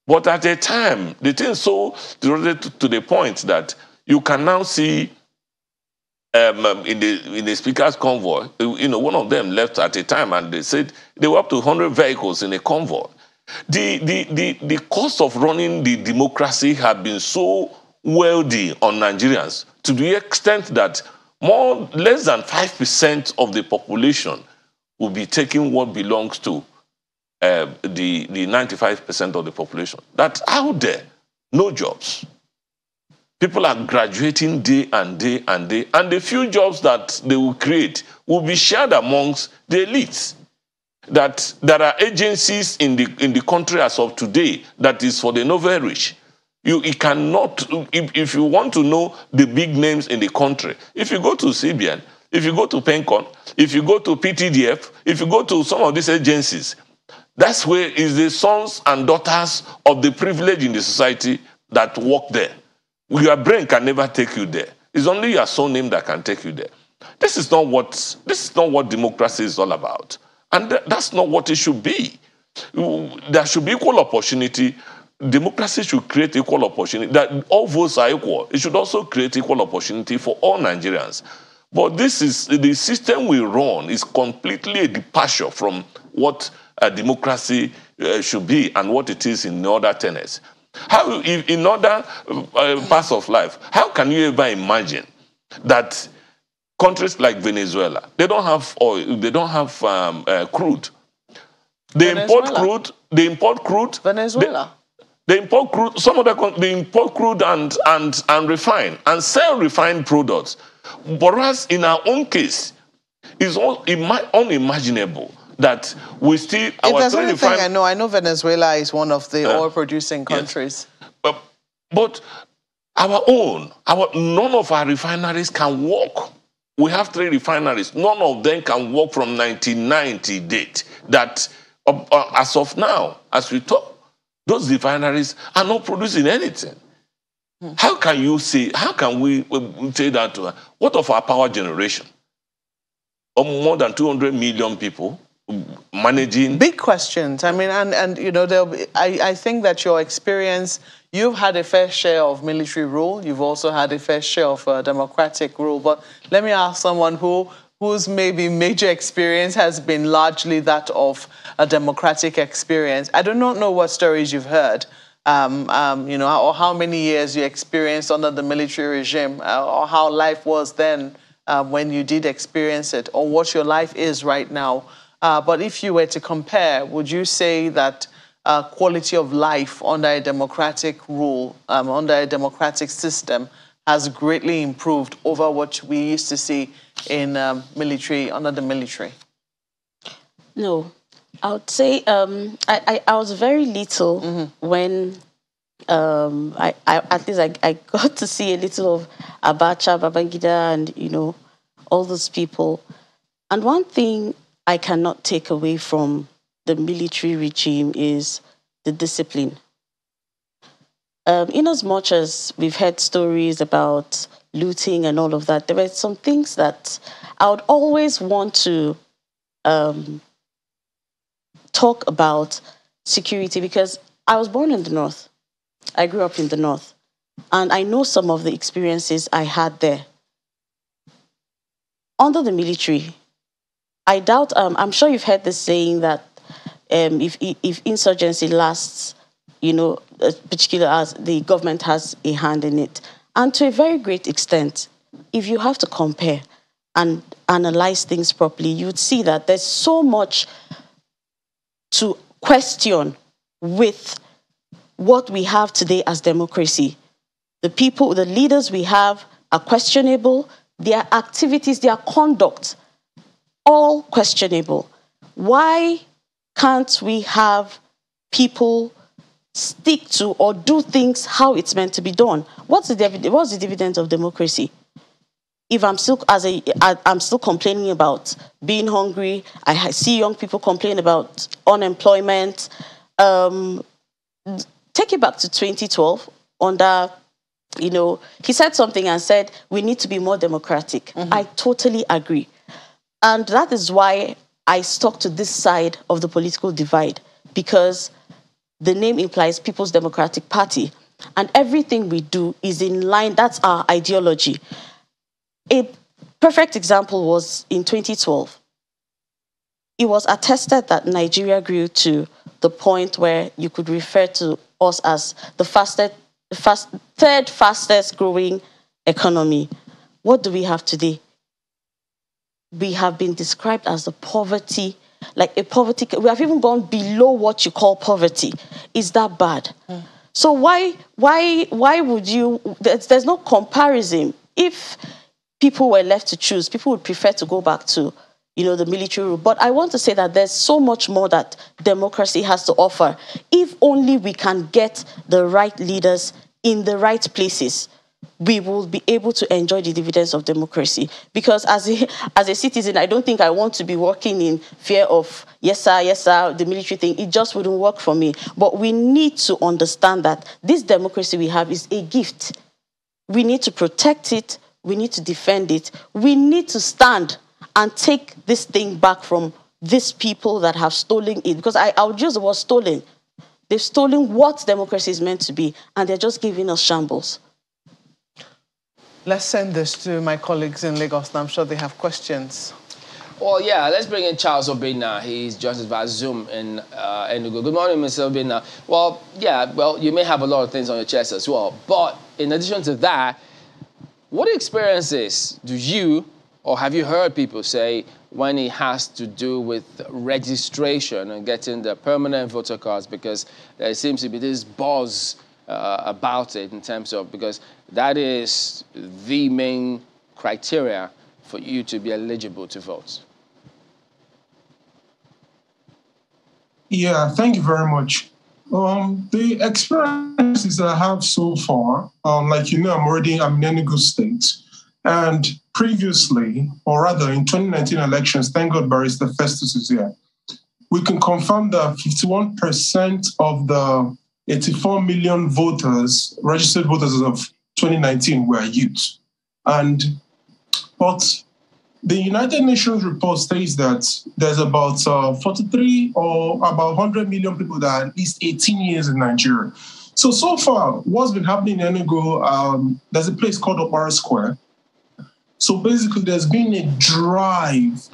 But at the time, the thing so to the point that you can now see in the speaker's convoy, one of them left at a time, and they said they were up to 100 vehicles in a convoy. The cost of running the democracy had been so wealthy on Nigerians to the extent that less than 5% of the population will be taking what belongs to the 95% of the population. That's out there, no jobs. People are graduating day and day and day, and the few jobs that they will create will be shared amongst the elites. That there are agencies in the country as of today that is for the novel rich. You cannot, if you want to know the big names in the country, if you go to CBN, if you go to PENCON, if you go to PTDF, if you go to some of these agencies, that's where is the sons and daughters of the privilege in the society that work there. Your brain can never take you there. It's only your surname that can take you there. This is not what democracy is all about. And that's not what it should be. There should be equal opportunity. Democracy should create equal opportunity. That all votes are equal. It should also create equal opportunity for all Nigerians. But the system we run is completely a departure from what democracy should be and what it is in other tenets. How, in other parts of life, how can you ever imagine that countries like Venezuela, they don't have oil, they don't have crude. They import crude. Venezuela. They import crude. Some of they import crude and refine and sell refined products. Whereas in our own case, it's unimaginable that we still. If there's anything I know Venezuela is one of the oil-producing countries. Yes. But none of our refineries can work. We have 3 refineries. None of them can work from 1990 date. That as of now, as we talk, those refineries are not producing anything. How can we say that? What of our power generation? More than 200 million people managing. Big questions. I mean, and I think that your experience, you've had a fair share of military rule. You've also had a fair share of democratic rule. But let me ask someone whose maybe major experience has been largely that of a democratic experience. I do not know what stories you've heard, or how many years you experienced under the military regime, or how life was then when you did experience it, or what your life is right now. But if you were to compare, would you say that quality of life under a democratic rule, under a democratic system, has greatly improved over what we used to see in military, under the military? No, I would say I was very little when at least I got to see a little of Abacha, Babangida, and all those people. And one thing I cannot take away from the military regime is the discipline. In as much as we've heard stories about looting and all of that, there were some things that I would always want to talk about security, because I was born in the North. I grew up in the North. And I know some of the experiences I had there. Under the military, I doubt, I'm sure you've heard the saying that if insurgency lasts, particular as the government has a hand in it. And to a very great extent, if you have to compare and analyze things properly, you would see that there's so much to question with what we have today as democracy. The people, the leaders we have are questionable. Their activities, their conduct, all questionable. Why can't we have people stick to or do things how it's meant to be done? What's the dividend of democracy? If I'm still I'm still complaining about being hungry, I see young people complain about unemployment. Take it back to 2012 under, he said something and said we need to be more democratic. Mm-hmm. I totally agree, and that is why I stuck to this side of the political divide, because the name implies People's Democratic Party, and everything we do is in line. That's our ideology. A perfect example was in 2012. It was attested that Nigeria grew to the point where you could refer to us as the third fastest growing economy. What do we have today? We have been described as like a poverty. We have even gone below what you call poverty. Is that bad? Mm. So why would you? There's no comparison. If people were left to choose, people would prefer to go back to, the military rule. But I want to say that there's so much more that democracy has to offer. If only we can get the right leaders in the right places, we will be able to enjoy the dividends of democracy. Because as a citizen, I don't think I want to be working in fear of, yes, sir, the military thing. It just wouldn't work for me. But we need to understand that this democracy we have is a gift. We need to protect it. We need to defend it. We need to stand and take this thing back from these people that have stolen it. Because I would use the word stolen. They've stolen what democracy is meant to be, and they're just giving us shambles. Let's send this to my colleagues in Lagos. I'm sure they have questions. Well, yeah, let's bring in Charles OBrien now. He's joined us via Zoom in Enugu. Good morning, Mr. OBrien. Well, you may have a lot of things on your chest as well. But in addition to that, what experiences do you, or have you heard people say, when it has to do with registration and getting the permanent voter cards? Because there seems to be this buzz about it in terms of, because that is the main criteria for you to be eligible to vote. Yeah, thank you very much. The experiences I have so far, like I'm in Enugu State, and previously, or rather in 2019 elections, thank God Barrister Festus is here, we can confirm that 51% of the 84 million voters, registered voters of 2019 were youth. But the United Nations report states that there's about 43 or about 100 million people that are at least 18 years in Nigeria. So far, what's been happening in Enugu, there's a place called OBrien Square. So basically, there's been a drive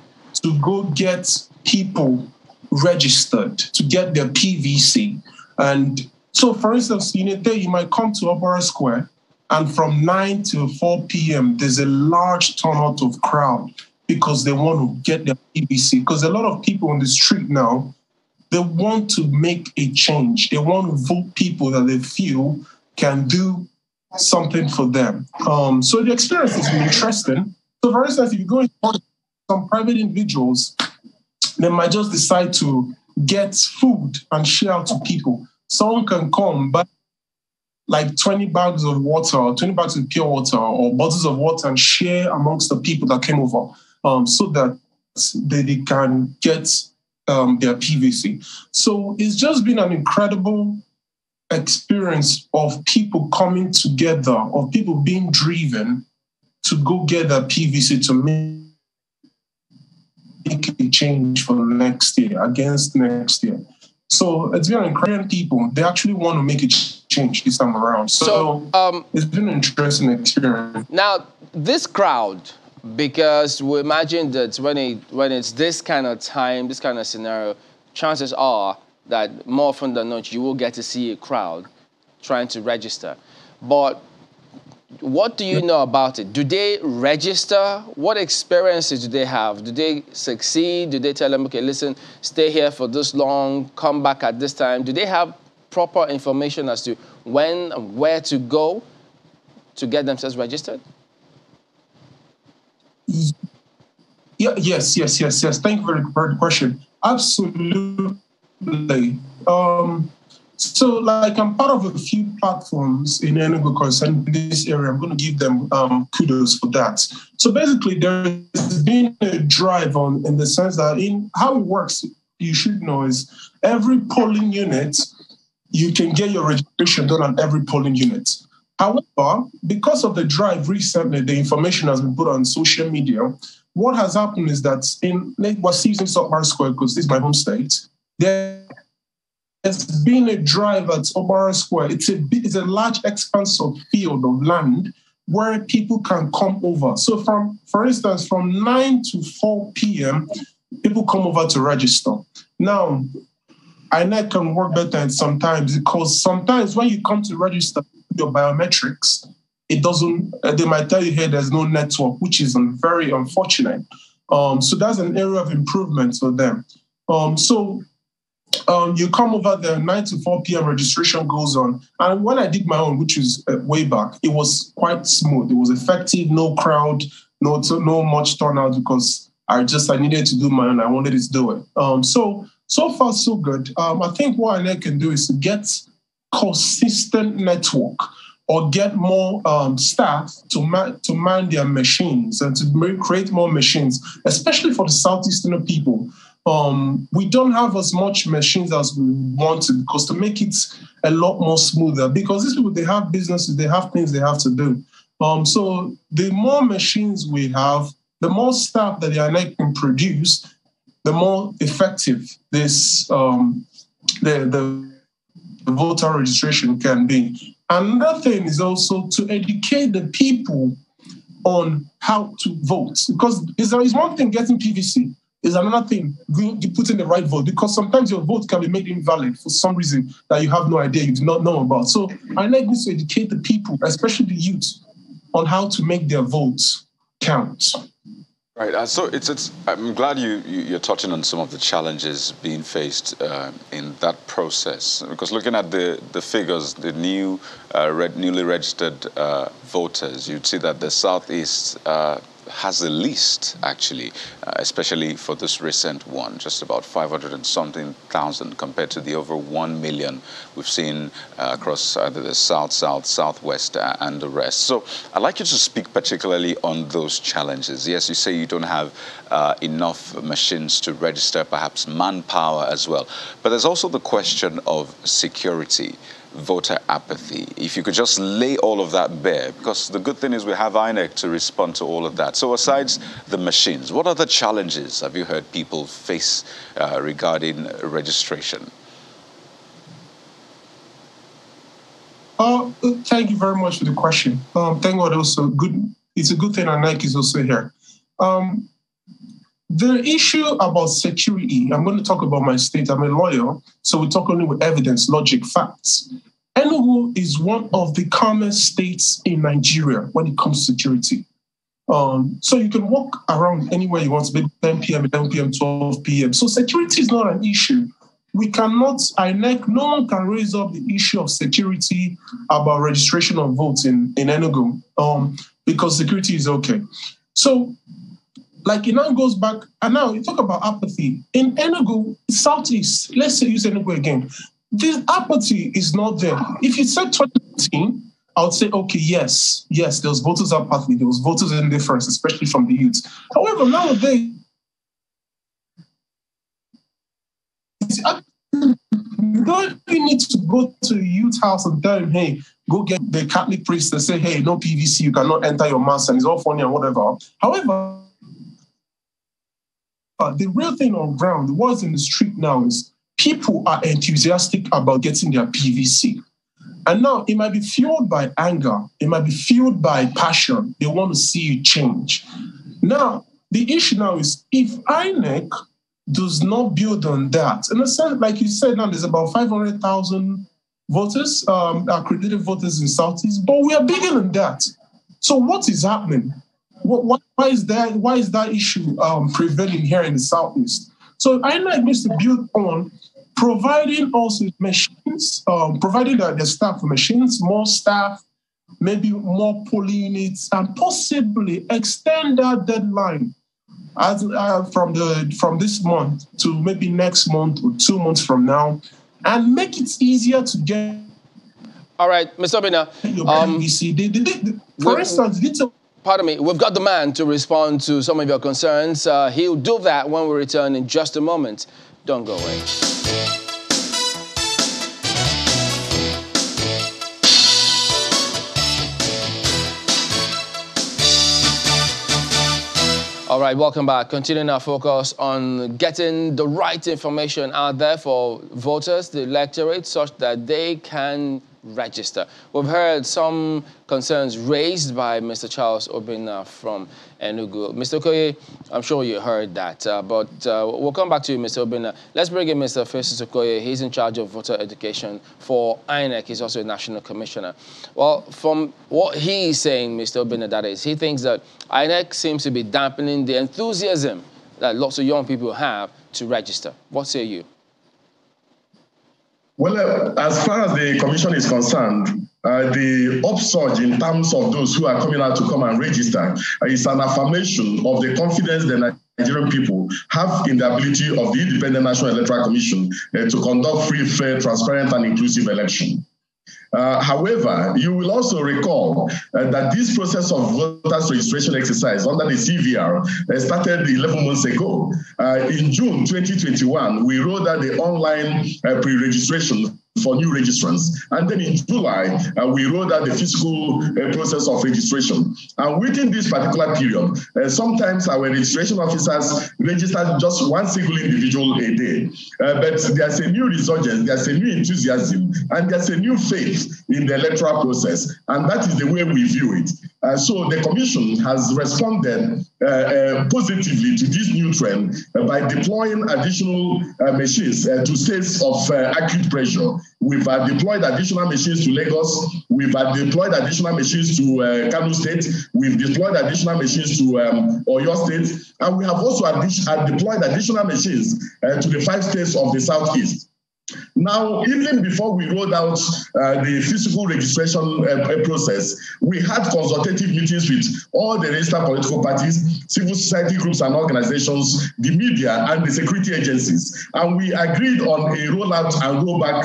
to go get people registered, to get their PVC. And so, for instance, in a day, you might come to OBrien Square, and from 9 to 4 p.m., there's a large turnout of crowd because they want to get their PVC. Because a lot of people on the street now, they want to make a change. They want to vote people that they feel can do something for them. So the experience has been interesting. So, for instance, if you go into some private individuals, they might just decide to get food and share out to people. Someone can come, but like 20 bags of water, or 20 bags of pure water, or bottles of water, and share amongst the people that came over, so that they can get their PVC. So it's just been an incredible experience of people coming together, of people being driven to go get their PVC to make a change for next year, against next year. So it's been incredible people. They actually want to make a change this time around. So it's been an interesting experience. Now, this crowd, because we imagine that when it's this kind of time, this kind of scenario, chances are that more often than not, you will get to see a crowd trying to register. But what do you know about it? Do they register? What experiences do they have? Do they succeed? Do they tell them, okay, listen, stay here for this long, come back at this time? Do they have proper information as to when and where to go to get themselves registered? Yeah, yes. Thank you for the question. Absolutely. So, like, I'm part of a few platforms in Enugu concerning this area. I'm going to give them kudos for that. So, basically, there's been a drive on, in the sense that in how it works, you should know, is every polling unit, you can get your registration done on every polling unit. However, because of the drive recently, the information has been put on social media. What has happened is that in Ogbara Square, because this is my home state, there's been a drive at Ogbara Square. It's a large expanse of field of land where people can come over. So for instance, from 9 to 4 p.m., people come over to register. Now, INEC can work better sometimes, because sometimes when you come to register your biometrics, it doesn't, they might tell you, hey, there's no network, which is very unfortunate. So that's an area of improvement for them. You come over there, 9 to 4 p.m. registration goes on. And when I did my own, which is way back, it was quite smooth. It was effective, no crowd, no much turnout, because I needed to do my own. I wanted to do it. So far, so good. I think what I can do is to get consistent network, or get more staff to man their machines and to create more machines, especially for the Southeastern people. We don't have as much machines as we wanted, because to make it a lot more smoother, because these people, they have businesses, they have things they have to do. So the more machines we have, the more staff that the INEC can produce, the more effective this the voter registration can be. Another thing is also to educate the people on how to vote, because it's one thing getting PVC. Is another thing, you put in the right vote, because sometimes your vote can be made invalid for some reason that you have no idea, you do not know about. So I like this to educate the people, especially the youth, on how to make their votes count. Right. So I'm glad you're touching on some of the challenges being faced in that process, because looking at the figures, the newly registered voters, you'd see that the Southeast has the least, actually, especially for this recent one, just about 500 and something thousand compared to the over 1 million we've seen across either the South, Southwest, and the rest. So I'd like you to speak particularly on those challenges. Yes, you say you don't have enough machines to register, perhaps manpower as well. But there's also the question of security, voter apathy. If you could just lay all of that bare, because the good thing is we have INEC to respond to all of that. So aside the machines, what other challenges have you heard people face regarding registration? Thank you very much for the question. Thank God also good. It's a good thing INEC is also here. The issue about security, I'm going to talk about my state. I'm a lawyer, so we talk only with evidence, logic, facts. Enugu is one of the calmest states in Nigeria when it comes to security. So you can walk around anywhere you want, maybe 10 p.m., 11 p.m., 12 p.m. So security is not an issue. We cannot, INEC, no one can raise up the issue of security about registration of votes in Enugu because security is okay. So, like, it now goes back, and now you talk about apathy. In Enugu, Southeast, let's say use Enugu again, this apathy is not there. If you said 2019, I would say, okay, yes, there was voters apathy, there was voters indifference, especially from the youth. However, nowadays, you don't need to go to a youth house and tell him, hey, go get the Catholic priest and say, hey, no PVC, you cannot enter your mass, and it's all funny and whatever. However, the real thing on ground, the words in the street now is people are enthusiastic about getting their PVC. And now it might be fueled by anger, it might be fueled by passion. They want to see you change. Now, the issue now is if INEC does not build on that, in a sense, like you said, now there's about 500,000 voters, accredited voters in Southeast, but we are bigger than that. So what is happening? Why is that issue prevailing here in the Southeast? So INEC needs to build on providing also machines, providing the staff machines, more staff, maybe more polling units, and possibly extend that deadline as from this month to maybe next month or 2 months from now, and make it easier to get. All right, Mr. Obina. For instance, pardon me, we've got the man to respond to some of your concerns. He'll do that when we return in just a moment. Don't go away. All right, welcome back. Continuing our focus on getting the right information out there for voters, the electorate, such that they can register. We've heard some concerns raised by Mr. Charles Obina from Enugu. Mr. Okoye, I'm sure you heard that, but we'll come back to you, Mr. Obina. Let's bring in Mr. Festus Okoye. He's in charge of voter education for INEC. He's also a national commissioner. Well, from what he's saying, Mr. Obina, that is, he thinks that INEC seems to be dampening the enthusiasm that lots of young people have to register. What say you? Well, as far as the commission is concerned, the upsurge in terms of those who are coming out to come and register is an affirmation of the confidence the Nigerian people have in the ability of the Independent National Electoral Commission to conduct free, fair, transparent, and inclusive election. However, you will also recall that this process of voters registration exercise under the CVR started 11 months ago. In June 2021, we rolled out the online pre-registration for new registrants. And then in July, we rolled out the physical process of registration. And within this particular period, sometimes our registration officers register just one single individual a day. But there's a new resurgence, there's a new enthusiasm, and there's a new faith in the electoral process. And that is the way we view it. So the Commission has responded positively to this new trend by deploying additional machines to states of acute pressure. We've deployed additional machines to Lagos. We've deployed additional machines to Kano State. We've deployed additional machines to Oyo State. And we have also deployed additional machines to the 5 states of the Southeast. Now, even before we rolled out the physical registration process, we had consultative meetings with all the registered political parties, civil society groups and organizations, the media, and the security agencies. And we agreed on a rollout and rollback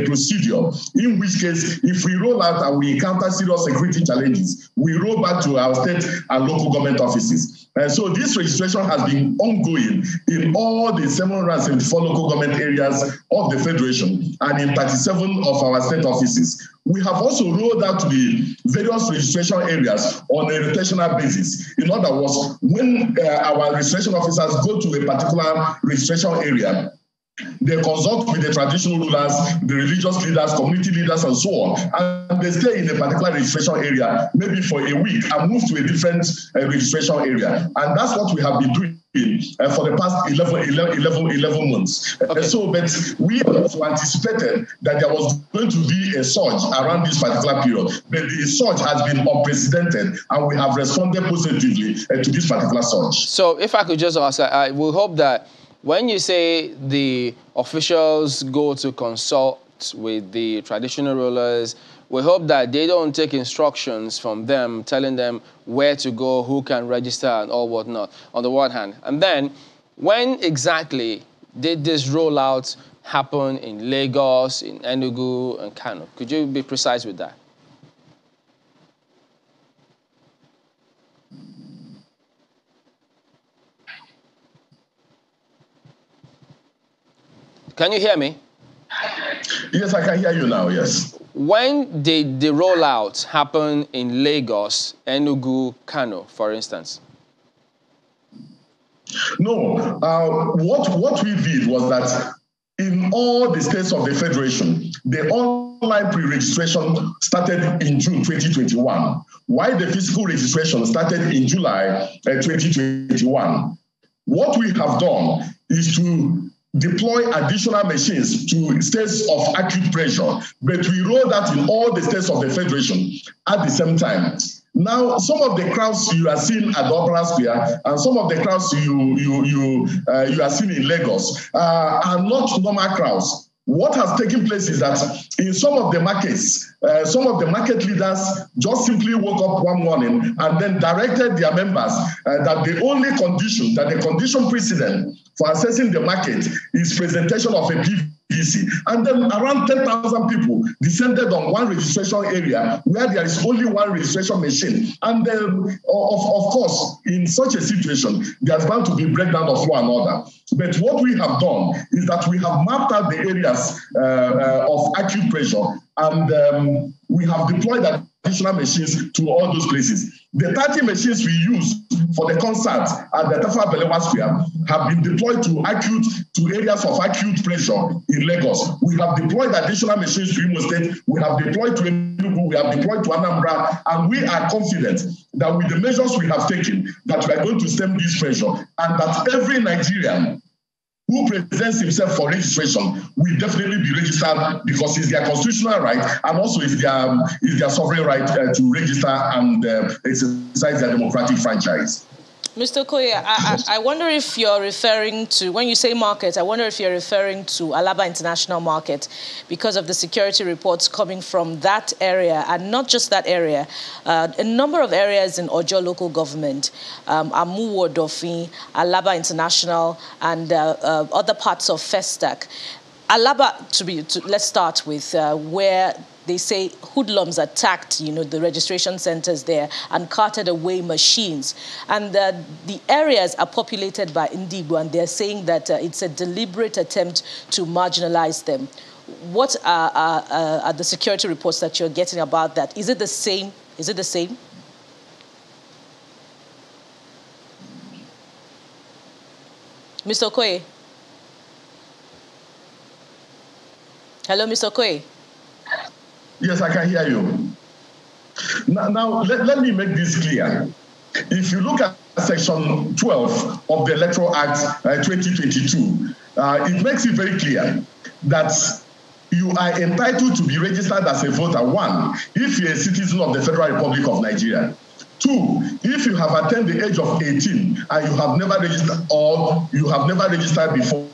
procedure, in which case, if we roll out and we encounter serious security challenges, we roll back to our state and local government offices. So this registration has been ongoing in all the 774 local government areas of the Federation and in 37 of our state offices. We have also rolled out to the various registration areas on a rotational basis. In other words, when our registration officers go to a particular registration area, they consult with the traditional rulers, the religious leaders, community leaders, and so on. And they stay in a particular registration area, maybe for a week, and move to a different registration area. And that's what we have been doing for the past 11 months. Okay. But we also anticipated that there was going to be a surge around this particular period. But the surge has been unprecedented, and we have responded positively to this particular surge. So if I could just ask, I will hope that when you say the officials go to consult with the traditional rulers, we hope that they don't take instructions from them, telling them where to go, who can register, and all whatnot, on the one hand. And then, when exactly did this rollout happen in Lagos, in Enugu, and Kano? Could you be precise with that? Can you hear me? Yes, I can hear you now, yes. When did the rollout happen in Lagos, Enugu, Kano, for instance? No, what we did was that in all the states of the Federation, the online pre-registration started in June 2021, while the physical registration started in July 2021. What we have done is to deploy additional machines to states of acute pressure, but we roll that in all the states of the Federation at the same time. Now, some of the crowds you are seeing at the Opera Square and some of the crowds you are seeing in Lagos are not normal crowds. What has taken place is that in some of the markets, some of the market leaders just simply woke up one morning and then directed their members that the only condition, that the condition precedent for accessing the market is presentation of a PVC. And then around 10,000 people descended on one registration area where there is only one registration machine. And then, of course, in such a situation, there's bound to be breakdown of law and order. But what we have done is that we have mapped out the areas of acute pressure, and we have deployed additional machines to all those places. The 30 machines we use for the concert at the Tafa Balewa Square have been deployed to areas of acute pressure in Lagos. We have deployed additional machines to Imo State. We have deployed to Enugu. We have deployed to Anambra, and we are confident that with the measures we have taken, that we are going to stem this pressure, and that every Nigerian who presents himself for registration will definitely be registered, because it's their constitutional right and also it's their sovereign right to register and exercise their democratic franchise. Mr. Okoye, I wonder if you're referring to, when you say market, I wonder if you're referring to Alaba International Market, because of the security reports coming from that area, and not just that area, a number of areas in Ojo local government, Amuwo, Dofin, Alaba International, and other parts of Festac. Alaba, let's start with where they say hoodlums attacked, the registration centers there and carted away machines. And the areas are populated by Indigo, and they're saying that it's a deliberate attempt to marginalize them. What are the security reports that you're getting about that? Is it the same? Is it the same? Mr. Okoye? Hello, Mr. Okoye? Yes, I can hear you. Now let me make this clear. If you look at Section 12 of the Electoral Act 2022, it makes it very clear that you are entitled to be registered as a voter, one, if you're a citizen of the Federal Republic of Nigeria. Two, if you have attained the age of 18 and you have never registered or you have never registered before.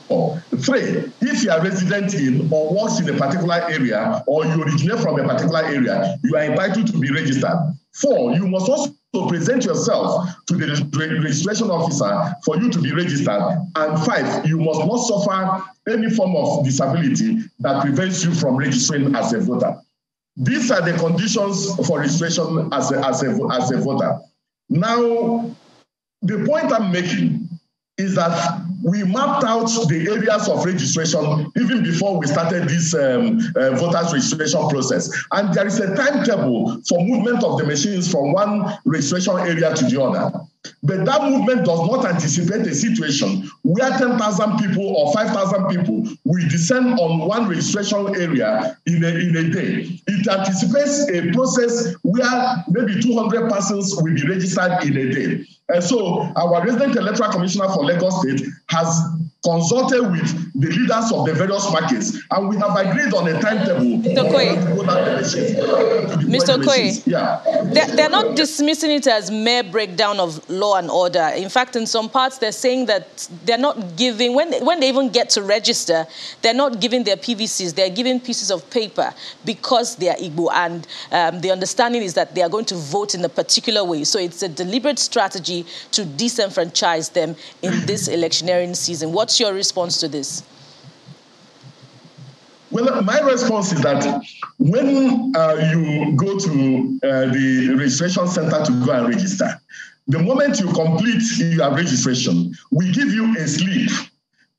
Three, if you are resident in or works in a particular area or you originate from a particular area, you are entitled to be registered. Four, you must also present yourself to the registration officer for you to be registered. And five, you must not suffer any form of disability that prevents you from registering as a voter. These are the conditions for registration as a voter. Now, the point I'm making is that we mapped out the areas of registration even before we started this voters registration process. And there is a timetable for movement of the machines from one registration area to the other. But that movement does not anticipate a situation where 10,000 people or 5,000 people will descend on one registration area in a day. It anticipates a process where maybe 200 persons will be registered in a day. And so our resident electoral commissioner for Lagos State has consulted with the leaders of the various markets, and we have agreed on a timetable. Mr. Okoye, yeah. They're not dismissing it as mere breakdown of law and order. In fact, in some parts, they're saying that they're not giving, when they even get to register, they're not giving their PVCs, they're giving pieces of paper because they are Igbo, and the understanding is that they are going to vote in a particular way. So it's a deliberate strategy to disenfranchise them in this electioneering season. What's your response to this? Well, my response is that when you go to the registration center to go and register, the moment you complete your registration, we give you a slip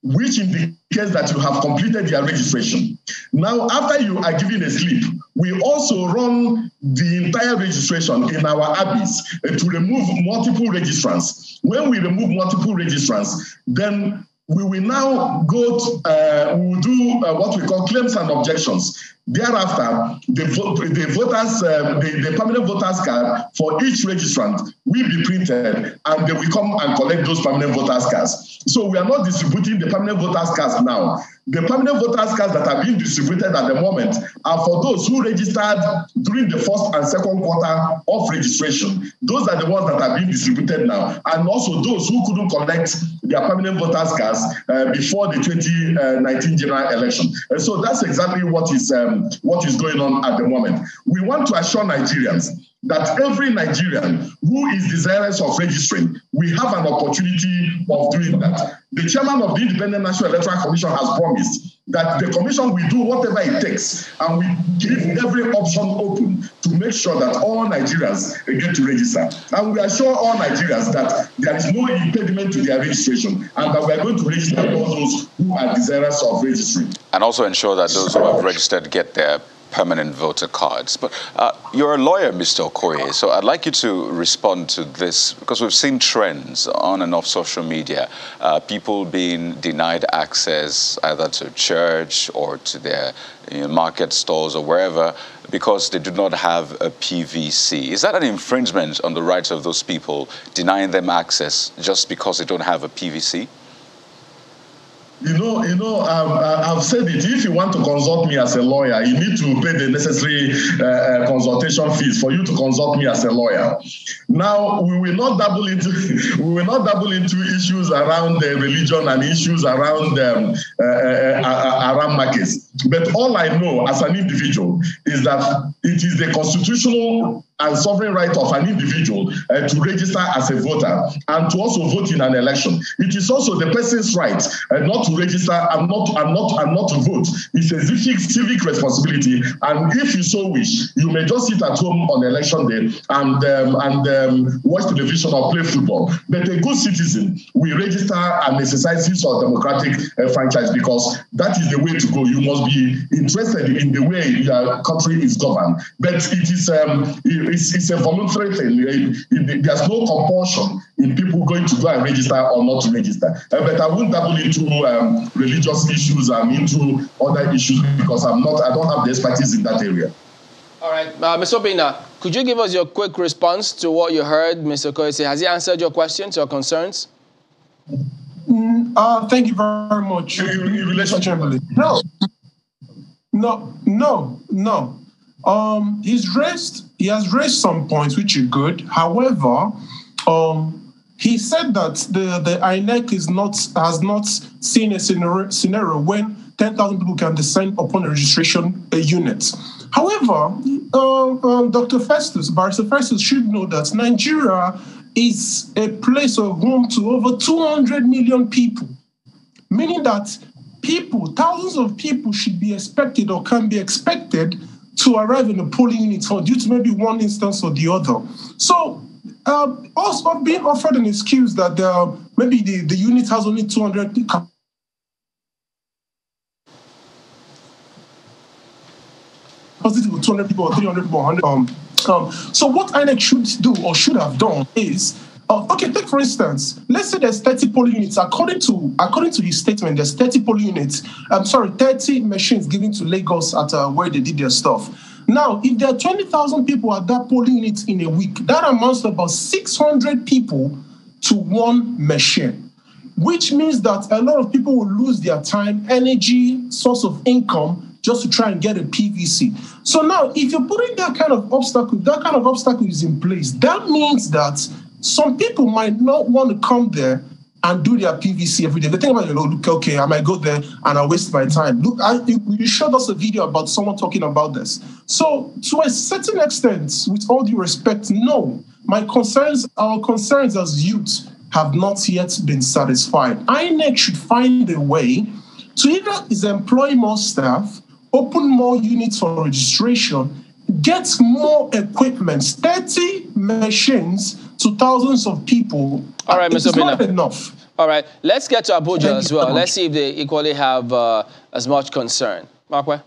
which indicates that you have completed your registration. Now, after you are given a slip, we also run the entire registration in our ABIS to remove multiple registrants. When we remove multiple registrants, then we will now go to, we will do what we call claims and objections. Thereafter, the permanent voters card for each registrant will be printed, and they will come and collect those permanent voters cards. So we are not distributing the permanent voters cards now. The permanent voters cards that are being distributed at the moment are for those who registered during the first and second quarter of registration. Those are the ones that are being distributed now, and also those who couldn't collect their permanent voters cards before the 2019 general election. And so that's exactly what is going on at the moment. We want to assure Nigerians that every Nigerian who is desirous of registering, we have an opportunity of doing that. The chairman of the Independent National Electoral Commission has promised that the commission will do whatever it takes, and we give every option open to make sure that all Nigerians get to register. And we assure all Nigerians that there is no impediment to their registration, and that we are going to register all those who are desirous of registering. And also ensure that those who have registered get their permanent voter cards. But you're a lawyer, Mr. Okoye, so I'd like you to respond to this, because we've seen trends on and off social media, people being denied access either to church or to their market stalls or wherever because they do not have a PVC. Is that an infringement on the rights of those people, denying them access just because they don't have a PVC? I've said it. If you want to consult me as a lawyer, you need to pay the necessary consultation fees for you to consult me as a lawyer. Now, we will not dabble into issues around religion and issues around markets. But all I know as an individual is that it is the constitutional and sovereign right of an individual to register as a voter and to also vote in an election. It is also the person's right not to register and not to vote. It's a civic responsibility, and if you so wish, you may just sit at home on election day and watch television or play football. But a good citizen will register and exercise his or democratic franchise, because that is the way to go. You must be interested in the way your country is governed. But it is it's a voluntary thing. There's no compulsion in people going to go and register or not to register. But I won't dabble into religious issues and into other issues, because I don't have the expertise in that area. All right, Mr. Obina, could you give us your quick response to what you heard Mr. Okoye say? Has he answered your questions or concerns? Thank you very much. No. He has raised some points which are good. However, he said that the INEC has not seen a scenario when 10,000 people can descend upon a registration unit. However, Barrister Festus should know that Nigeria is a place of home to over 200 million people, meaning that thousands of people should be expected or can be expected to arrive in a polling unit due to maybe one instance or the other. So also being offered an excuse that maybe the unit has only 200 people. Positive 200 people or 300 people, 100. So what INEC should do or should have done is, take for instance, let's say there's 30 polling units. According to his statement, there's 30 polling units. 30 machines given to Lagos at where they did their stuff. Now, if there are 20,000 people at that polling unit in a week, that amounts to about 600 people to one machine, which means that a lot of people will lose their time, energy, source of income just to try and get a PVC. So now, if you're putting that kind of obstacle is in place, that means that some people might not want to come there and do their PVC every day. They think about, okay, I might go there and I'll waste my time. Look, you showed us a video about someone talking about this. So to a certain extent, with all due respect, no, our concerns as youth have not yet been satisfied. INEC should find a way to either employ more staff open more units for registration, get more equipment, 30 machines to thousands of people. All right, Mr. It's not enough. All right, let's get to Abuja Thank as you well. so Let's much. see if they equally have as much concern. Markwe?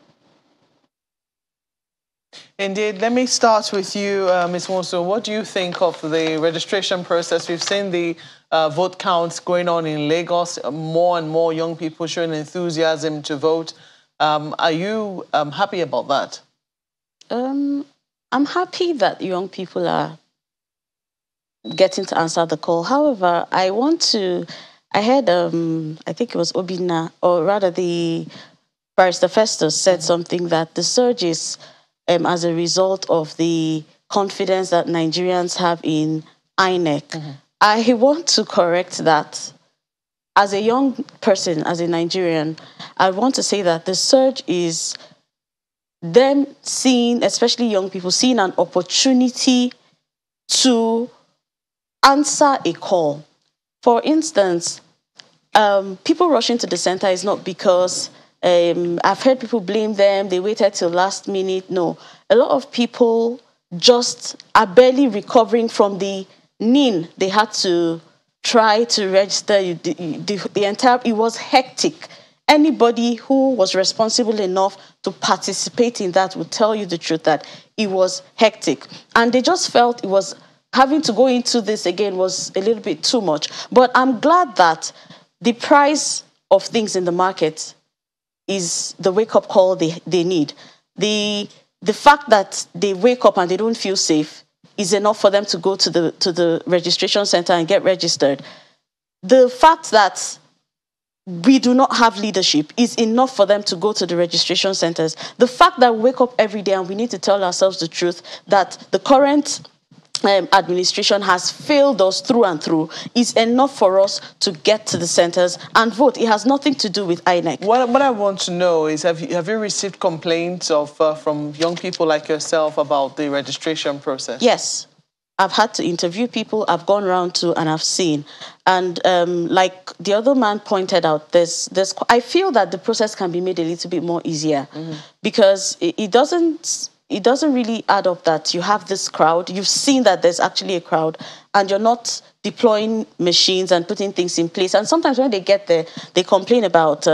Indeed. Let me start with you, Ms. Monso. What do you think of the registration process? We've seen the vote counts going on in Lagos, more and more young people showing enthusiasm to vote. Are you happy about that? I'm happy that young people are getting to answer the call. However, I heard, I think it was Obina, or rather the Barrister Festus said something that the surge is as a result of the confidence that Nigerians have in INEC. I want to correct that. As a young person, as a Nigerian, I want to say that the surge is them seeing, especially young people, seeing an opportunity to answer a call. For instance, people rushing to the center is not because I've heard people blame them, they waited till last minute. No, a lot of people just are barely recovering from the NIN they had to try to register. The entire, it was hectic. Anybody who was responsible enough to participate in that would tell you the truth that it was hectic. And they just felt it was, having to go into this again was a little bit too much. But I'm glad that the price of things in the market is the wake-up call they need. The fact that they wake up and they don't feel safe is enough for them to go to the registration center and get registered. The fact that we do not have leadership is enough for them to go to the registration centers. The fact that we wake up every day and we need to tell ourselves the truth that the current administration has failed us through and through is enough for us to get to the centers and vote. It has nothing to do with INEC. What I want to know is, have you received complaints from young people like yourself about the registration process? Yes. I've had to interview people, I've gone around to, and I've seen. And like the other man pointed out, I feel that the process can be made a little bit more easier because it doesn't really add up that you have this crowd. You've seen that there's actually a crowd and you're not deploying machines and putting things in place. And sometimes when they get there, they complain about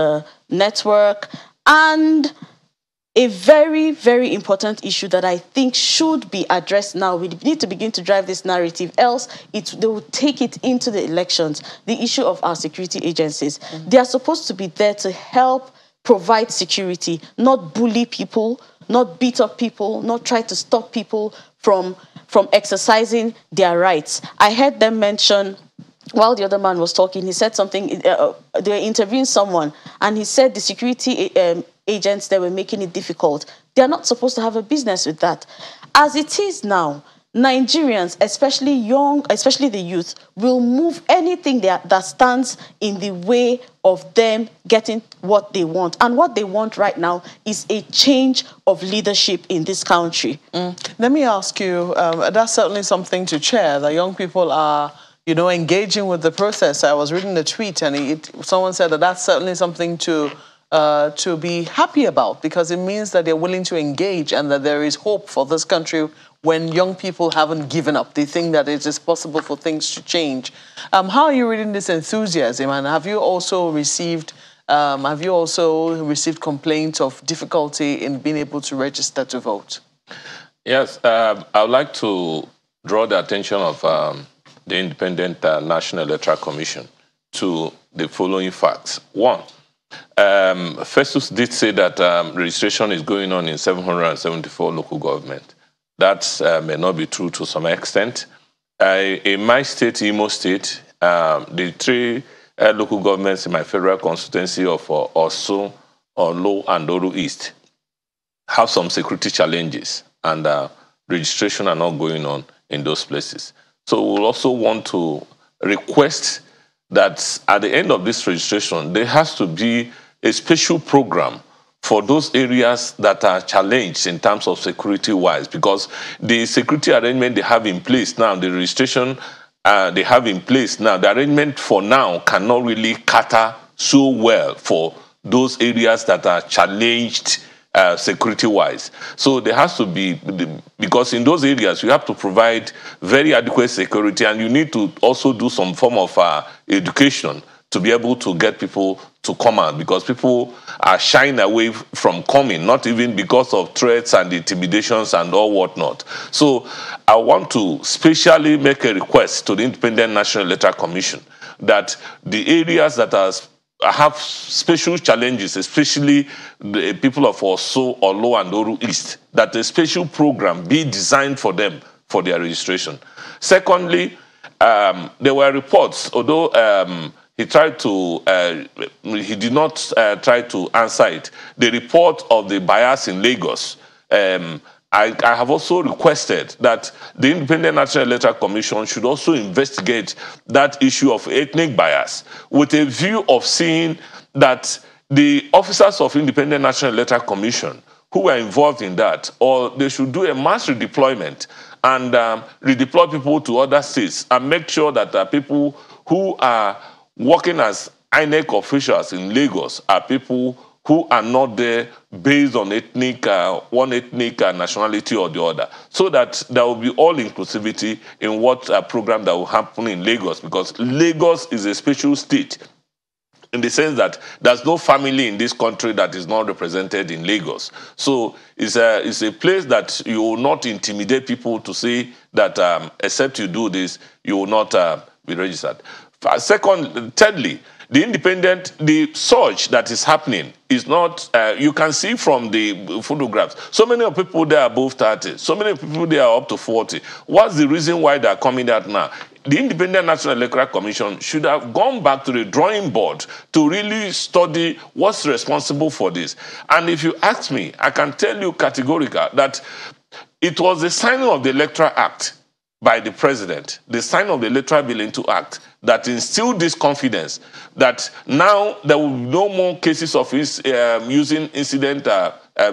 network and a very, very important issue that I think should be addressed now. We need to begin to drive this narrative, else they will take it into the elections. The issue of our security agencies. They are supposed to be there to help provide security, not bully people, not beat up people, not try to stop people from exercising their rights. I heard them mention, while the other man was talking, he said something, they were interviewing someone, and he said the security agents, they were making it difficult. They're not supposed to have a business with that. As it is now, Nigerians, especially the youth, will move anything that stands in the way of them getting what they want. And what they want right now is a change of leadership in this country. Let me ask you, that's certainly something to chair, that young people are, engaging with the process. I was reading the tweet and someone said that that's certainly something to be happy about, because it means that they're willing to engage and that there is hope for this country when young people haven't given up. They think that it is possible for things to change. How are you reading this enthusiasm, and have you also received complaints of difficulty in being able to register to vote? Yes, I would like to draw the attention of the Independent National Electoral Commission to the following facts. One, Festus did say that registration is going on in 774 local governments. That may not be true to some extent. In my state, Imo State, the three local governments in my federal constituency of Osun, Olo, and Oru East have some security challenges, and registration are not going on in those places. So we'll also want to request that at the end of this registration, there has to be a special program for those areas that are challenged in terms of security-wise, because the security arrangement they have in place now, the registration they have in place now, the arrangement for now cannot really cater so well for those areas that are challenged security-wise. So there has to be, because in those areas you have to provide very adequate security, and you need to also do some form of education to be able to get people to come out, because people are shying away from coming, not even because of threats and intimidations and all whatnot. So I want to specially make a request to the Independent National Electoral Commission that the areas that have special challenges, especially the people of Oso, Olo, and Oru East, that a special program be designed for them for their registration. Secondly, there were reports, although he tried to, he did not try to answer it. The report of the bias in Lagos, I have also requested that the Independent National Electoral Commission should also investigate that issue of ethnic bias with a view of seeing that the officers of Independent National Electoral Commission who were involved in that, or they should do a mass redeployment and redeploy people to other states and make sure that people who are working as INEC officials in Lagos are people who are not there based on ethnic, one ethnic nationality or the other, so that there will be all inclusivity in what program that will happen in Lagos, because Lagos is a special state in the sense that there's no family in this country that is not represented in Lagos. So it's a place that you will not intimidate people to say that except you do this, you will not be registered. Thirdly, the surge that is happening is not, you can see from the photographs, so many of people there are above 30, so many people there are up to 40. What's the reason why they are coming out now? The Independent National Electoral Commission should have gone back to the drawing board to really study what's responsible for this. And if you ask me, I can tell you categorically that it was the signing of the Electoral Act by the president, the signing of the Electoral Bill into Act, that instilled this confidence that now there will be no more cases of using incident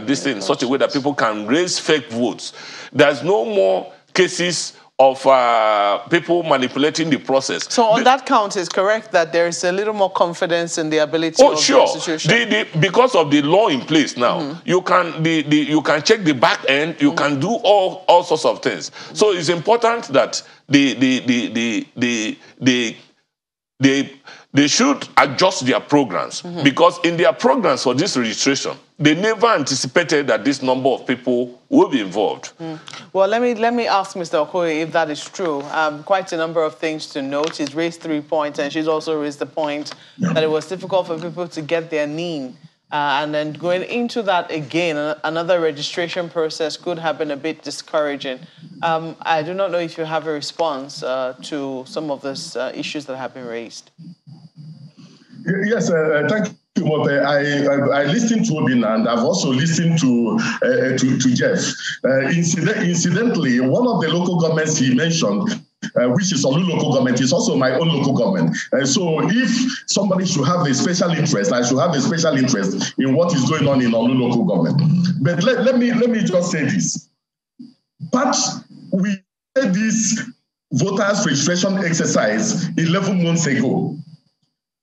this thing in such a way that people can raise fake votes. There's no more cases of people manipulating the process. So on that count, it's correct that there is a little more confidence in the ability of the institution? Because of the law in place now, you can you can check the back end, you can do all sorts of things. So it's important that they should adjust their programs, because in their programs for this registration, they never anticipated that this number of people will be involved. Well, let me ask Mr. Okoye if that is true. Quite a number of things to note. She's raised 3 points, and she's also raised the point that it was difficult for people to get their NIN. And then going into that again, another registration process could have been a bit discouraging. I do not know if you have a response to some of these issues that have been raised. Yes, thank you, Mope. I listened to Obin, and I've also listened to Jeff. Incidentally, one of the local governments he mentioned, which is Olu local government, is also my own local government. So if somebody should have a special interest, I should have a special interest in what is going on in Olu local government. But let me just say this. But we did this voters registration exercise 11 months ago.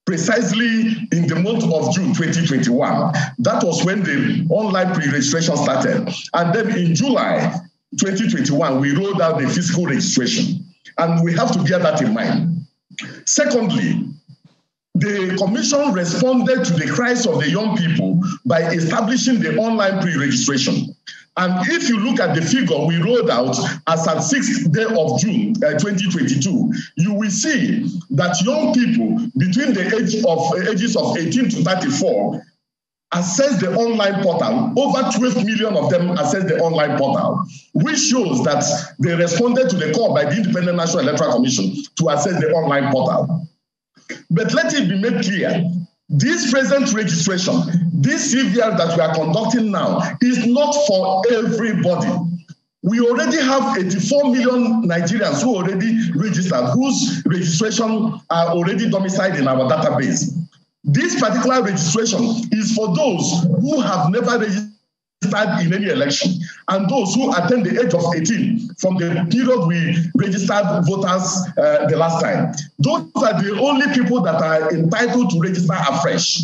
Precisely in the month of June 2021. That was when the online pre-registration started. And then in July 2021, we rolled out the physical registration. And we have to bear that in mind. Secondly, the commission responded to the cries of the young people by establishing the online pre-registration. And if you look at the figure we rolled out as at 6th day of June 2022, you will see that young people between the ages of 18 to 34 access the online portal. Over 12 million of them access the online portal, which shows that they responded to the call by the Independent National Electoral Commission to access the online portal. But let it be made clear, this present registration, this CVR that we are conducting now, is not for everybody. We already have 84 million Nigerians who already registered, whose registration are already domiciled in our database. This particular registration is for those who have never registered in any election, and those who attain the age of 18 from the period we registered voters the last time. Those are the only people that are entitled to register afresh.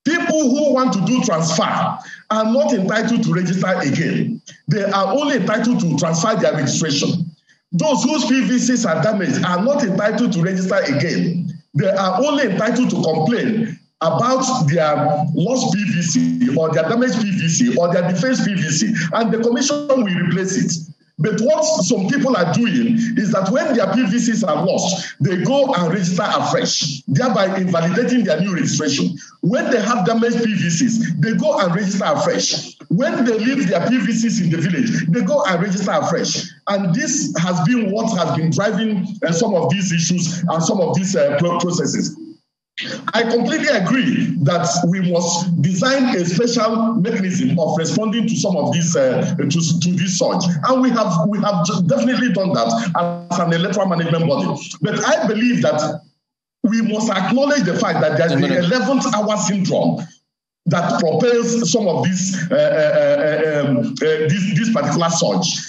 People who want to do transfer are not entitled to register again. They are only entitled to transfer their registration. Those whose PVCs are damaged are not entitled to register again. They are only entitled to complain about their lost PVC or their damaged PVC or their defaced PVC, and the commission will replace it. But what some people are doing is that when their PVCs are lost, they go and register afresh, thereby invalidating their new registration. When they have damaged PVCs, they go and register afresh. When they leave their PVCs in the village, they go and register afresh. And this has been what has been driving some of these issues and some of these processes. I completely agree that we must design a special mechanism of responding to some of these to this surge, and we have definitely done that as an electoral management body. But I believe that we must acknowledge the fact that there's the 11th hour syndrome that propels some of this particular surge.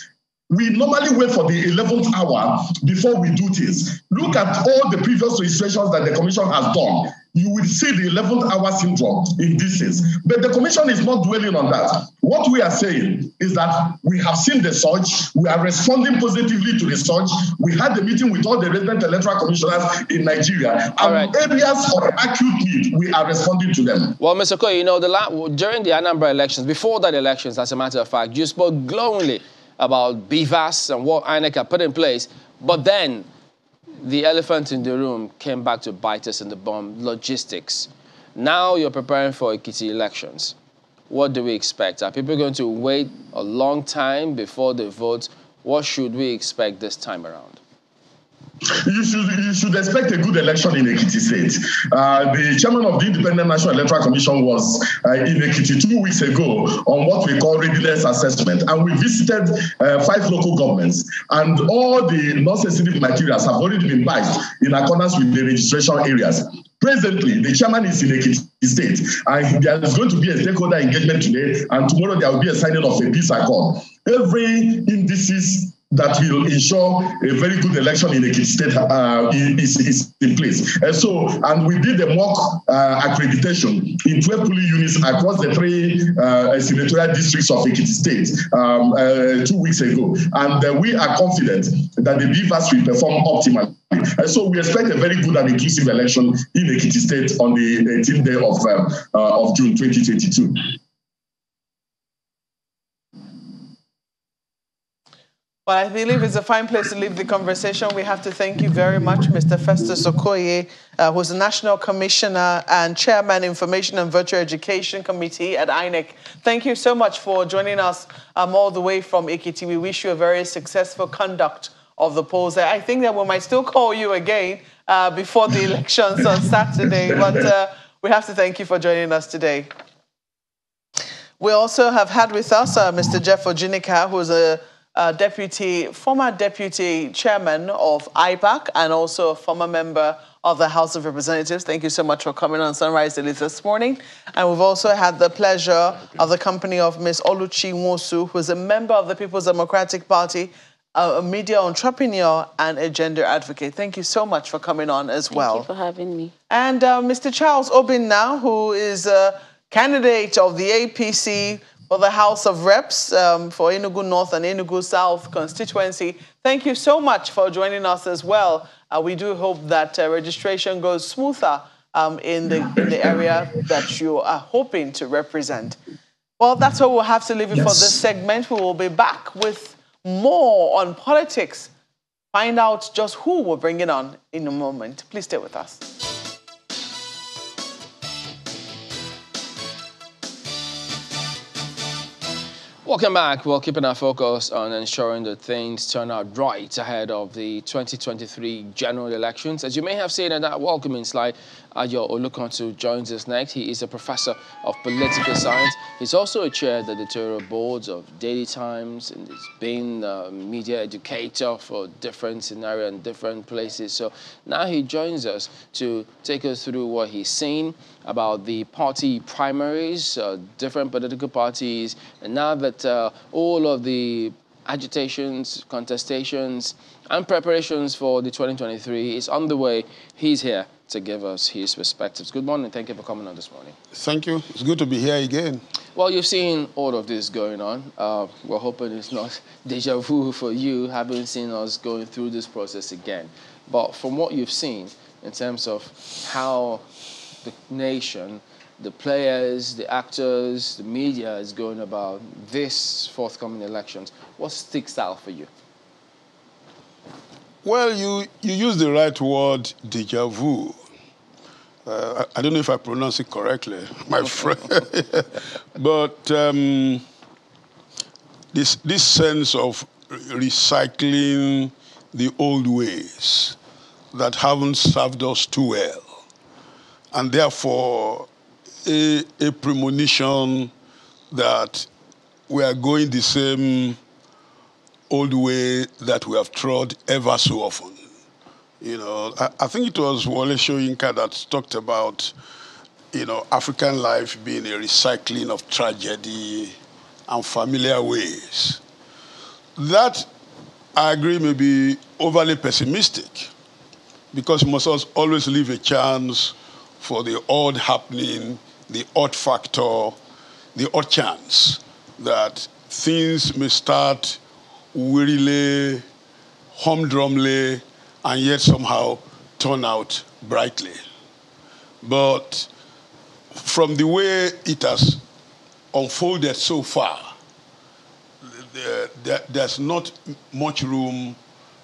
We normally wait for the 11th hour before we do this. Look at all the previous registrations that the commission has done. You will see the 11th hour syndrome in this case. But the commission is not dwelling on that. What we are saying is that we have seen the surge. We are responding positively to the surge. We had a meeting with all the resident electoral commissioners in Nigeria. And areas of acute need, we are responding to them. Well, Mr. Okoye, you know, during the Anambra elections, before that elections, as a matter of fact, you spoke glowingly about BVAS and what INEC had put in place. But then the elephant in the room came back to bite us in the bum, logistics. Now you're preparing for Ekiti elections. What do we expect? Are people going to wait a long time before they vote? What should we expect this time around? You should expect a good election in Ekiti State. The chairman of the Independent National Electoral Commission was in Ekiti 2 weeks ago on what we call readiness assessment, and we visited 5 local governments, and all the non-sensitive materials have already been biased in accordance with the registration areas. Presently, the chairman is in Ekiti State, and there is going to be a stakeholder engagement today, and tomorrow there will be a signing of a peace accord. Every indices that will ensure a very good election in Ekiti State is in place. And we did a mock accreditation in 12 polling units across the 3 senatorial districts of Ekiti State 2 weeks ago. And we are confident that the BVAS will perform optimally. So we expect a very good and inclusive election in Ekiti State on the 18th day of June 2022. Well, I believe it's a fine place to leave the conversation. We have to thank you very much, Mr. Festus Okoye, who's the National Commissioner and Chairman, Information and Virtual Education Committee at INEC. Thank you so much for joining us all the way from Ekiti. We wish you a very successful conduct of the polls. I think that we might still call you again before the elections on Saturday, but we have to thank you for joining us today. We also have had with us Mr. Jeff Ojinika, who's a former deputy chairman of IPAC and also a former member of the House of Representatives. Thank you so much for coming on Sunrise Daily this morning. And we've also had the pleasure of the company of Ms. Oluchi Nwosu, who is a member of the People's Democratic Party, a media entrepreneur and a gender advocate. Thank you so much for coming on as well. Thank you for having me. And Mr. Charles Obin now, who is a candidate of the APC for the House of Reps for Enugu North and Enugu South constituency. Thank you so much for joining us as well. We do hope that registration goes smoother in the area that you are hoping to represent. Well, that's what we'll have to leave it for this segment. We will be back with more on politics. Find out just who we're bringing on in a moment. Please stay with us. Welcome back. We're keeping our focus on ensuring that things turn out right ahead of the 2023 general elections. As you may have seen in that welcoming slide, Ayo Olukontu joins us next. He is a professor of political science. He's also a chair of the editorial boards of Daily Times, and he's been a media educator for different scenarios and different places. So now he joins us to take us through what he's seen about the party primaries, different political parties, and now that all of the agitations, contestations, and preparations for the 2023 is underway, he's here to give us his perspectives. Good morning. Thank you for coming on this morning. Thank you. It's good to be here again. Well, you've seen all of this going on. We're hoping it's not deja vu for you, having seen us going through this process again. But from what you've seen in terms of how the nation, the players, the actors, the media is going about this forthcoming elections, what sticks out for you? Well, you use the right word, deja vu. I don't know if I pronounce it correctly, my friend. But this sense of recycling the old ways that haven't served us too well, and therefore a premonition that we are going the same old way that we have trod ever so often. You know, I think it was Wole Soyinka that talked about, you know, African life being a recycling of tragedy and familiar ways. That, I agree, may be overly pessimistic, because you must always leave a chance for the odd happening, the odd factor, the odd chance that things may start wearily, humdrumly, and yet somehow turn out brightly. But from the way it has unfolded so far, there's not much room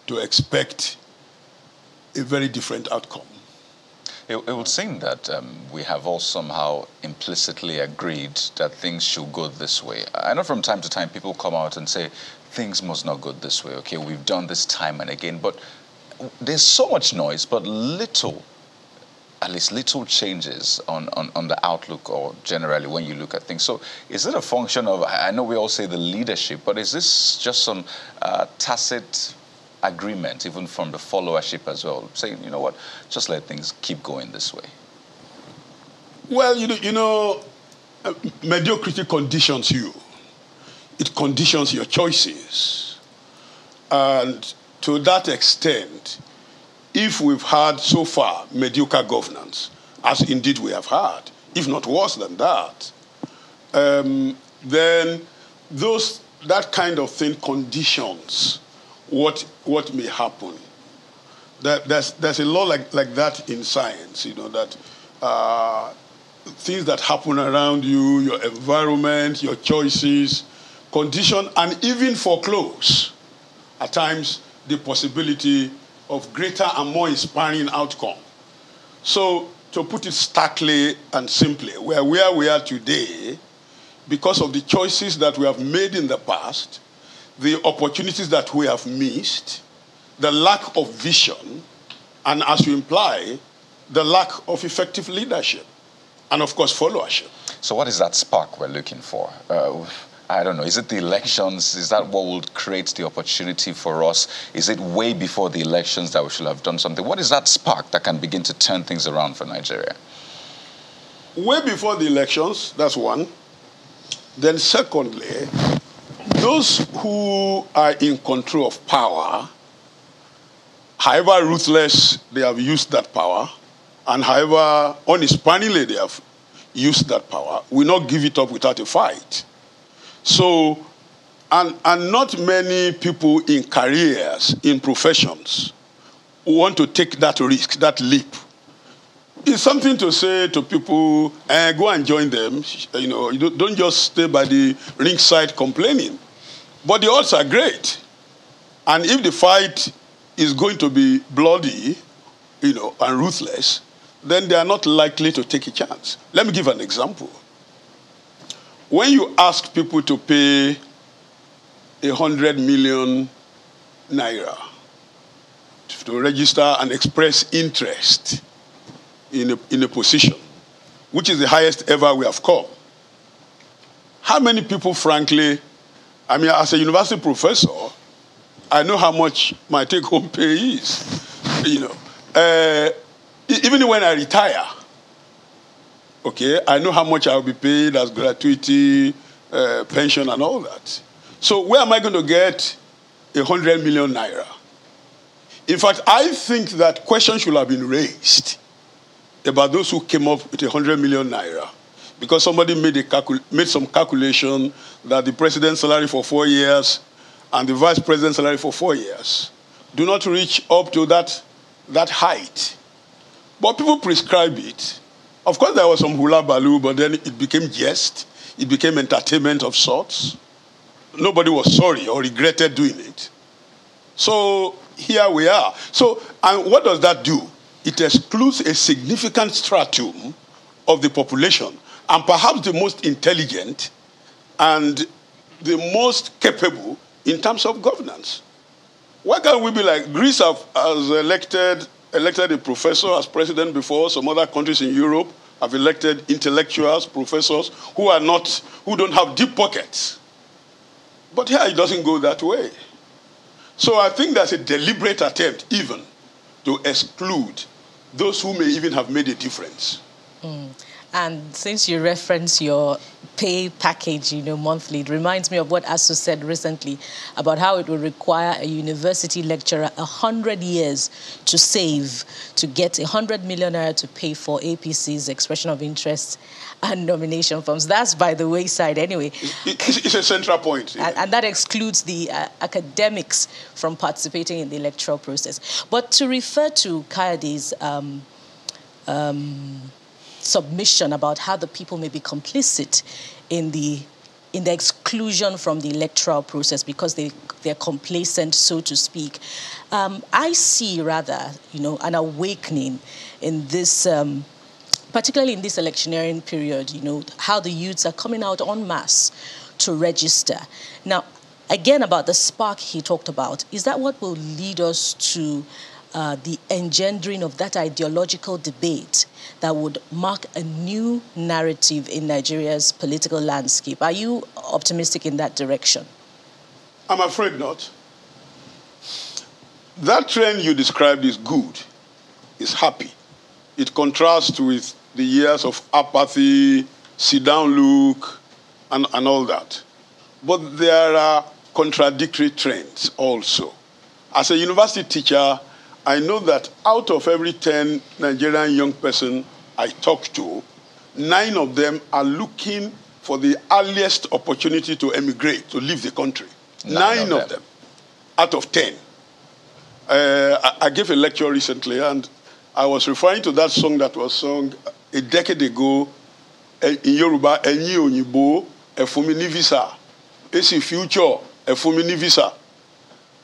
to expect a very different outcome. It would seem that we have all somehow implicitly agreed that things should go this way. I know from time to time people come out and say, things must not go this way. Okay, we've done this time and again, but there's so much noise, but little, at least little changes on the outlook, or generally when you look at things. So is it a function of, I know we all say the leadership, but is this just some tacit agreement, even from the followership as well, saying, you know what, just let things keep going this way? Well, you know, mediocrity conditions you. It conditions your choices. And to that extent, if we've had so far mediocre governance, as indeed we have had, if not worse than that, then that kind of thing conditions what may happen. There's a law like that in science, you know, that things that happen around you, your environment, your choices, condition and even foreclose, at times, the possibility of greater and more inspiring outcome. So, to put it starkly and simply, where we are today, because of the choices that we have made in the past, the opportunities that we have missed, the lack of vision, and as you imply, the lack of effective leadership, and of course, followership. So what is that spark we're looking for? I don't know, is it the elections? Is that what will create the opportunity for us? Is it way before the elections that we should have done something? What is that spark that can begin to turn things around for Nigeria? Way before the elections, that's one. Then secondly, those who are in control of power, however ruthless they have used that power, and however unsparingly they have used that power, will not give it up without a fight. So, and not many people in careers, in professions, want to take that risk, that leap. It's something to say to people, go and join them. You know, you don't just stay by the ringside complaining. But the odds are great. And if the fight is going to be bloody, you know, and ruthless, then they are not likely to take a chance. Let me give an example. When you ask people to pay 100 million naira to register and express interest in a position, which is the highest ever we have come, how many people, frankly, I mean, as a university professor, I know how much my take-home pay is, you know. Even when I retire, okay, I know how much I'll be paid as gratuity, pension, and all that. So where am I going to get 100 million naira? In fact, I think that questions should have been raised about those who came up with 100 million naira. Because somebody made some calculation that the president's salary for 4 years and the vice president's salary for 4 years do not reach up to that height. But people prescribe it. Of course, there was some hula baloo, but then it became jest. It became entertainment of sorts. Nobody was sorry or regretted doing it. So here we are. So, and what does that do? It excludes a significant stratum of the population, and perhaps the most intelligent and the most capable in terms of governance. Why can't we be like Greece has elected a professor as president before? Some other countries in Europe have elected intellectuals, professors who don't have deep pockets. But here it doesn't go that way. So I think there's a deliberate attempt even to exclude those who may even have made a difference. And since you reference your pay package, monthly, it reminds me of what ASU said recently about how it would require a university lecturer 100 years to save to get 100 million naira to pay for APC's expression of interest and nomination forms. That's by the wayside anyway. It's a central point. And that excludes the academics from participating in the electoral process. But to refer to Kayade's submission about how the people may be complicit in the exclusion from the electoral process because they're complacent, so to speak. I see rather, an awakening in this, particularly in this electioneering period, how the youths are coming out en masse to register. Now, again, about the spark he talked about, is that what will lead us to the engendering of that ideological debate that would mark a new narrative in Nigeria's political landscape? Are you optimistic in that direction? I'm afraid not. That trend you described is good, is happy. It contrasts with the years of apathy, sit-down look, and all that. But there are contradictory trends also. As a university teacher, I know that out of every 10 Nigerian young person I talk to, 9 of them are looking for the earliest opportunity to emigrate, to leave the country. 9 of them out of 10. I gave a lecture recently, and I was referring to that song that was sung a decade ago in Yoruba, Enyi Onyibo, Efumi ni visa. Esi future, Efumi ni visa.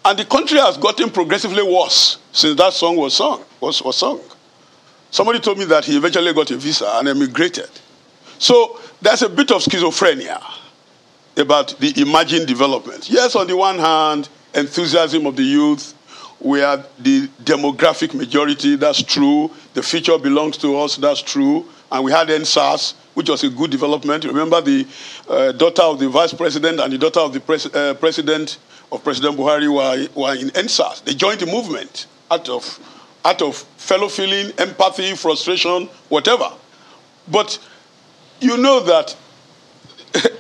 And the country has gotten progressively worse since that song was sung. Somebody told me that he eventually got a visa and emigrated. So there's a bit of schizophrenia about the emerging development. Yes, on the one hand, enthusiasm of the youth. We are the demographic majority, that's true. The future belongs to us, that's true. And we had NSAS, which was a good development. Remember the daughter of the vice president and the daughter of the president of President Buhari were in NSAS. They joined the movement out of fellow feeling, empathy, frustration, whatever. But you know that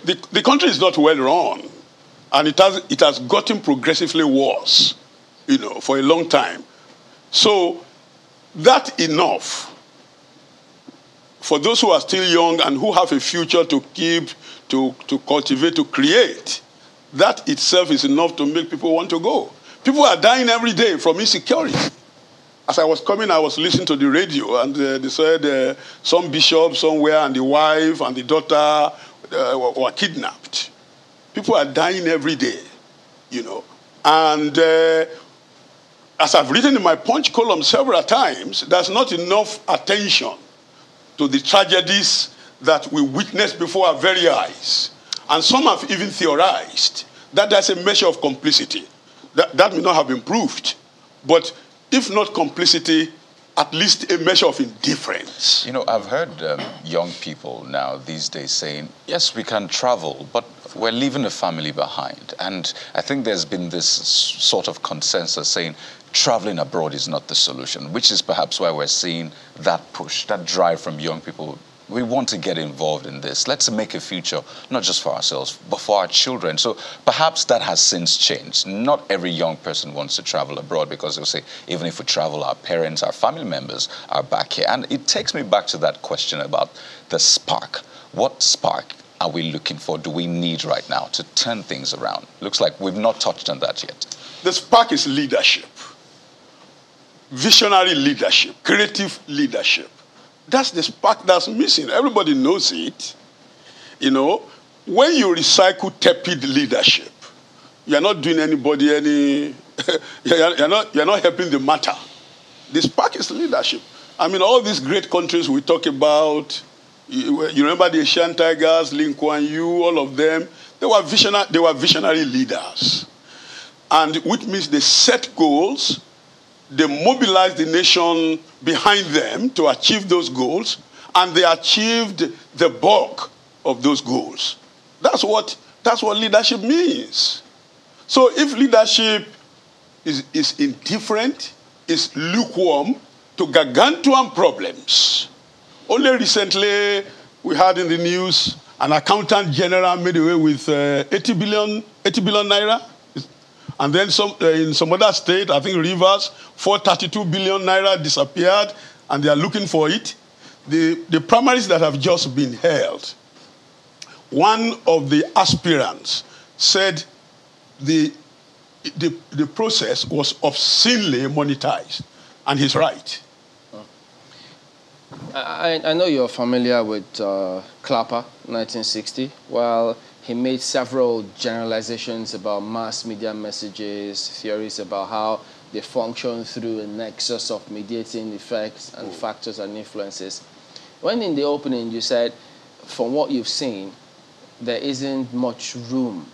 the country is not well run, and it has gotten progressively worse, for a long time. So that enough for those who are still young and who have a future to keep, to cultivate, to create. That itself is enough to make people want to go. People are dying every day from insecurity. As I was coming, I was listening to the radio, and they said some bishop somewhere and the wife and the daughter were kidnapped. People are dying every day, And as I've written in my Punch column several times, there's not enough attention to the tragedies that we witness before our very eyes. And some have even theorized that there's a measure of complicity. That may not have been proved. But if not complicity, at least a measure of indifference. I've heard young people now these days saying, yes, we can travel, but we're leaving a family behind. And I think there's been this sort of consensus saying traveling abroad is not the solution, which is perhaps why we're seeing that push, that drive from young people We want to get involved in this. Let's make a future, not just for ourselves, but for our children. So perhaps that has since changed. Not every young person wants to travel abroad because they'll say, even if we travel, our parents, our family members are back here. And it takes me back to that question about the spark. What spark are we looking for, do we need right now to turn things around? Looks like we've not touched on that yet. The spark is leadership. Visionary leadership, creative leadership. That's the spark that's missing. Everybody knows it. You know, when you recycle tepid leadership, you're not doing anybody any, you're not helping the matter. The spark is leadership. I mean, all these great countries we talk about, you remember the Asian Tigers, Lin Kuan Yew, all of them, they were visionary leaders. And which means they set goals, they mobilized the nation behind them to achieve those goals, and they achieved the bulk of those goals. That's what leadership means. So if leadership is indifferent, is lukewarm to gargantuan problems. Only recently we had in the news an accountant general made away with 80 billion naira. And then in some other state, I think Rivers, 432 billion naira disappeared, and they are looking for it. The primaries that have just been held, one of the aspirants said the process was obscenely monetized, and he's right. I know you're familiar with Clapper, 1960. Well, he made several generalizations about mass media messages, theories about how they function through a nexus of mediating effects and factors and influences. When in the opening you said, from what you've seen, there isn't much room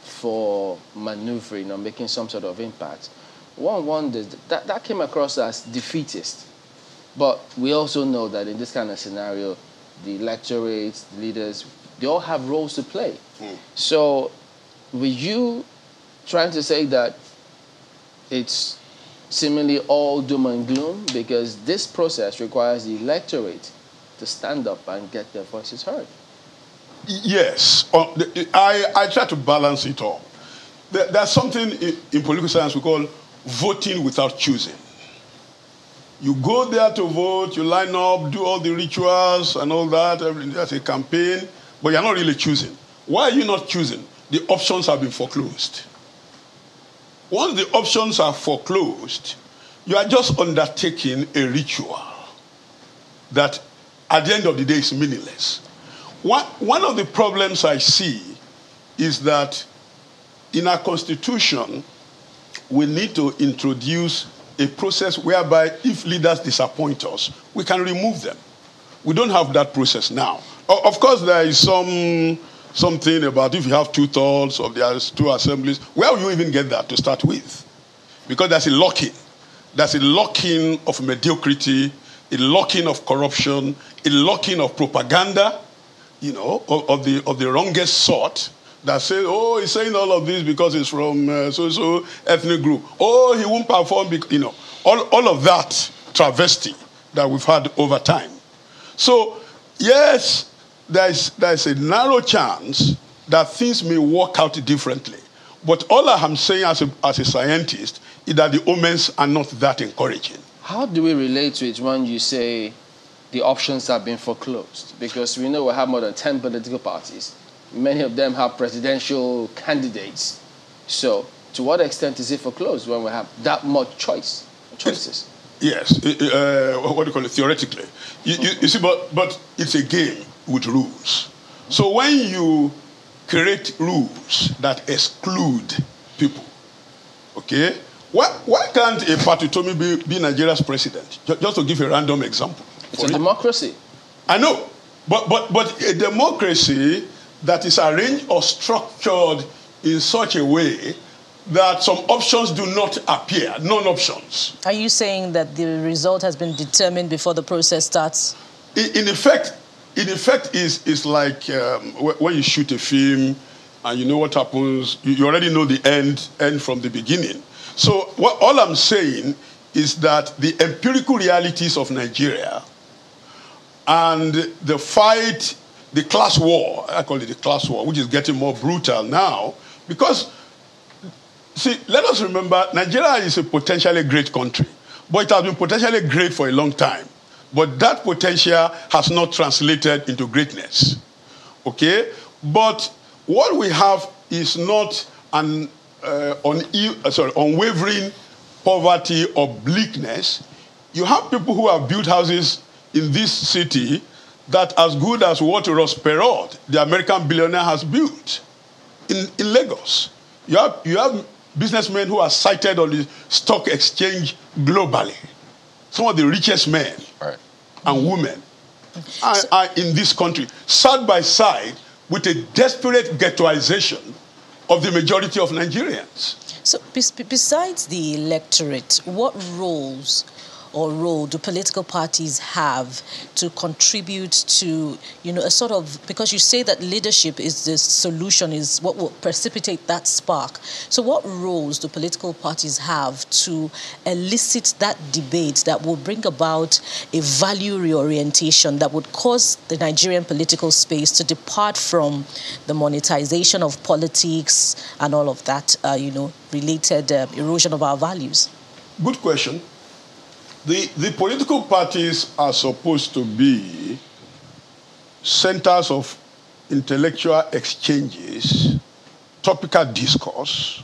for maneuvering or making some sort of impact. One wonders, that came across as defeatist. But we also know that in this kind of scenario, the electorate, the leaders, they all have roles to play. So were you trying to say that it's seemingly all doom and gloom? Because this process requires the electorate to stand up and get their voices heard. Yes. I try to balance it all. There's something in political science we call voting without choosing. You go there to vote, you line up, do all the rituals and all that, that's a campaign, but you're not really choosing. Why are you not choosing? The options have been foreclosed. Once the options are foreclosed, you are just undertaking a ritual that at the end of the day is meaningless. One of the problems I see is that in our constitution, we need to introduce a process whereby if leaders disappoint us, we can remove them. We don't have that process now. Of course, there is something about if you have 2/3 of the two assemblies, where will you even get that to start with? Because there's a lock-in. There's a lock-in of mediocrity, a lock-in of corruption, a lock-in of propaganda, you know, of the wrongest sort, that says, oh, he's saying all of this because he's from so-so ethnic group. Oh, he won't perform, you know, all of that travesty that we've had over time. So, yes, there's a narrow chance that things may work out differently. But all I'm saying as a scientist is that the omens are not that encouraging. How do we relate to it when you say the options have been foreclosed? Because we know we have more than 10 political parties. Many of them have presidential candidates. So, to what extent is it foreclosed when we have that much choices? Yes, what do you call it? Theoretically. You see, but it's a game with rules. So when you create rules that exclude people, okay, why can't a party Tomi be Nigeria's president? Just to give a random example. It's a democracy. I know, but a democracy that is arranged or structured in such a way that some options do not appear, non-options. Are you saying that the result has been determined before the process starts? In effect, is like when you shoot a film and you know what happens, you already know the end from the beginning. So all I'm saying is that the empirical realities of Nigeria and the fight, the class war, I call it the class war, which is getting more brutal now, because, see, let us remember, Nigeria is a potentially great country, but it has been potentially great for a long time. But that potential has not translated into greatness, okay? But what we have is not an unwavering poverty or bleakness. You have people who have built houses in this city that as good as what Ross Perot, the American billionaire, has built in Lagos. You have businessmen who are cited on the stock exchange globally. Some of the richest men and women are in this country, side by side with a desperate ghettoization of the majority of Nigerians. So besides the electorate, what role do political parties have to contribute to, a sort of, because you say that leadership is the solution, is what will precipitate that spark. So what roles do political parties have to elicit that debate that will bring about a value reorientation that would cause the Nigerian political space to depart from the monetization of politics and all of that, related erosion of our values? Good question. The political parties are supposed to be centers of intellectual exchanges, topical discourse,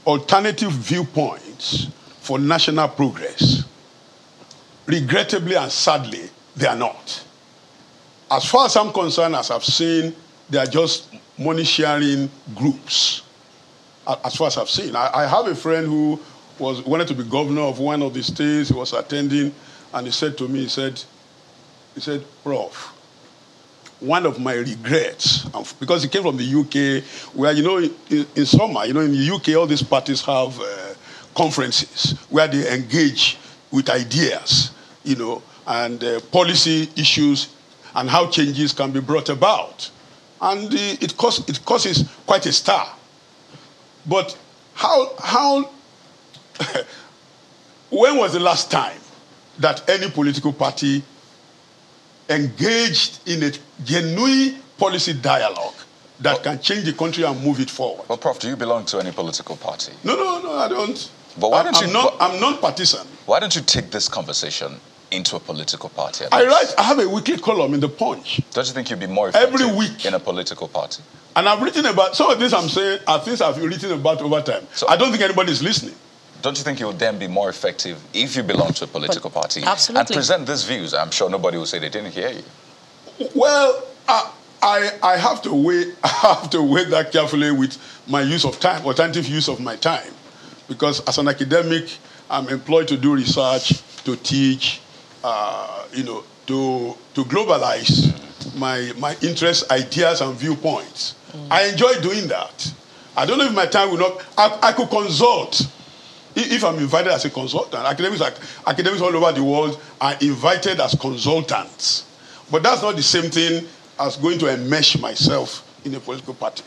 alternative viewpoints for national progress. Regrettably and sadly, they are not. As far as I'm concerned, as I've seen, they are just money-sharing groups. As far as I've seen. I have a friend who wanted to be governor of one of the states. He was attending, and he said to me, he said, Prof, one of my regrets, because he came from the UK, where, in summer, in the UK, all these parties have conferences where they engage with ideas, and policy issues and how changes can be brought about. And it causes quite a stir. But how when was the last time that any political party engaged in a genuine policy dialogue that can change the country and move it forward? Well, Prof, do you belong to any political party? No, I don't. But why don't I'm non-partisan. Why don't you take this conversation into a political party? I have a weekly column in The Punch. Don't you think you'd be more effective every week in a political party? And I've written about, some of this I'm saying are things I've written about over time. So I don't think anybody's listening. Don't you think you'll then be more effective if you belong to a political party? Absolutely. And present these views? I'm sure nobody will say they didn't hear you. Well, I have to weigh that carefully with my use of time, alternative use of my time. Because as an academic, I'm employed to do research, to teach, to globalize my interests, ideas, and viewpoints. I enjoy doing that. I don't know if my time will not... I could consult. If I'm invited as a consultant, academics all over the world are invited as consultants. But that's not the same thing as going to enmesh myself in a political party.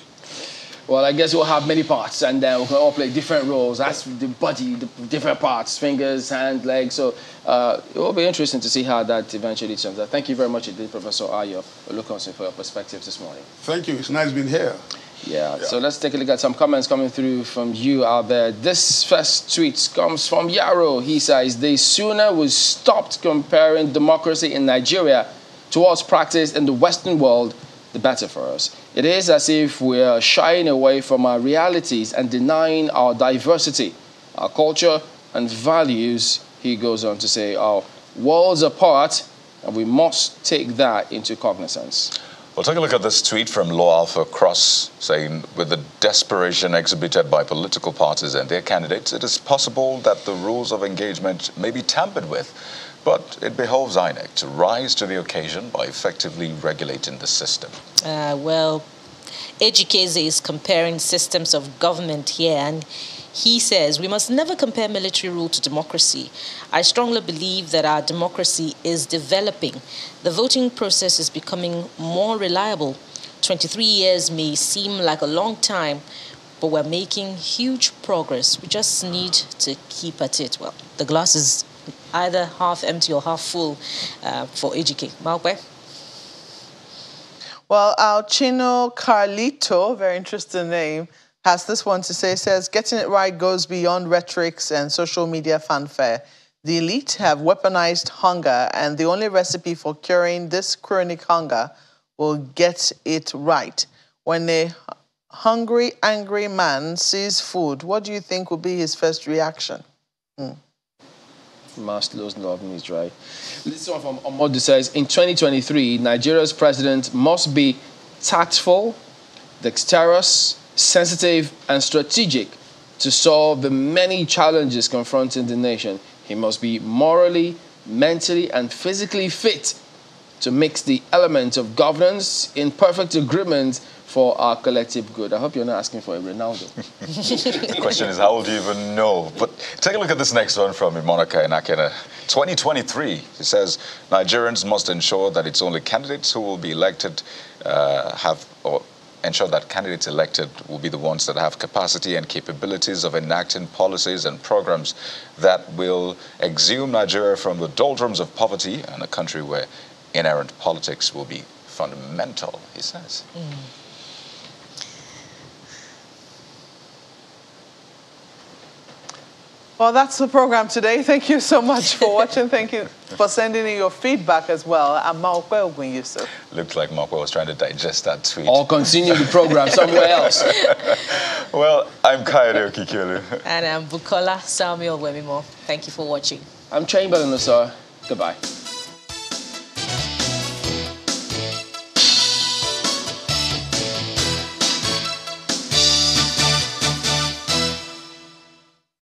Well, I guess we'll have many parts, and we can all play different roles. That's the body, the different parts, fingers, hands, legs. So it will be interesting to see how that eventually turns out. Thank you very much indeed, Professor Ayo Olukosin, for your perspectives this morning. Thank you. It's nice being here. Yeah, so let's take a look at some comments coming through from you out there. This first tweet comes from Yaro. He says, the sooner we stopped comparing democracy in Nigeria to what's practiced in the Western world, the better for us. It is as if we're shying away from our realities and denying our diversity, our culture and values, he goes on to say, are worlds apart, and we must take that into cognizance. Well, take a look at this tweet from Law Alpha Cross saying, with the desperation exhibited by political parties and their candidates, it is possible that the rules of engagement may be tampered with, but it behoves INEC to rise to the occasion by effectively regulating the system. Well, Ejikeze is comparing systems of government here, and he says, we must never compare military rule to democracy. I strongly believe that our democracy is developing. The voting process is becoming more reliable. 23 years may seem like a long time, but we're making huge progress. We just need to keep at it. Well, the glass is either half empty or half full for Ejike. Malpe? Well, our Chino Carlito, very interesting name, has this one to say. Says, getting it right goes beyond rhetorics and social media fanfare. The elite have weaponized hunger, and the only recipe for curing this chronic hunger will get it right. When a hungry, angry man sees food, what do you think will be his first reaction? Maslow's love needs, right? This one from Omodu says, in 2023, Nigeria's president must be tactful, dexterous, sensitive, and strategic to solve the many challenges confronting the nation. He must be morally, mentally, and physically fit to mix the elements of governance in perfect agreement for our collective good. I hope you're not asking for a Ronaldo. The question is, how do you even know? But take a look at this next one from Monica Inakena. 2023, it says, Nigerians must ensure that it's only candidates who will be elected ensure that candidates elected will be the ones that have capacity and capabilities of enacting policies and programs that will exhume Nigeria from the doldrums of poverty and a country where inherent politics will be fundamental, he says. Well, that's the program today. Thank you so much for watching. Thank you for sending in your feedback as well. I'm Maokwe Ogunyuso. Looked like Maokwe was trying to digest that tweet. Or continue the program somewhere else. Well, I'm Kayode Okikiolu. And I'm Bukola Samuel Wemimo. Thank you for watching. I'm Chamberlain Osar. Goodbye.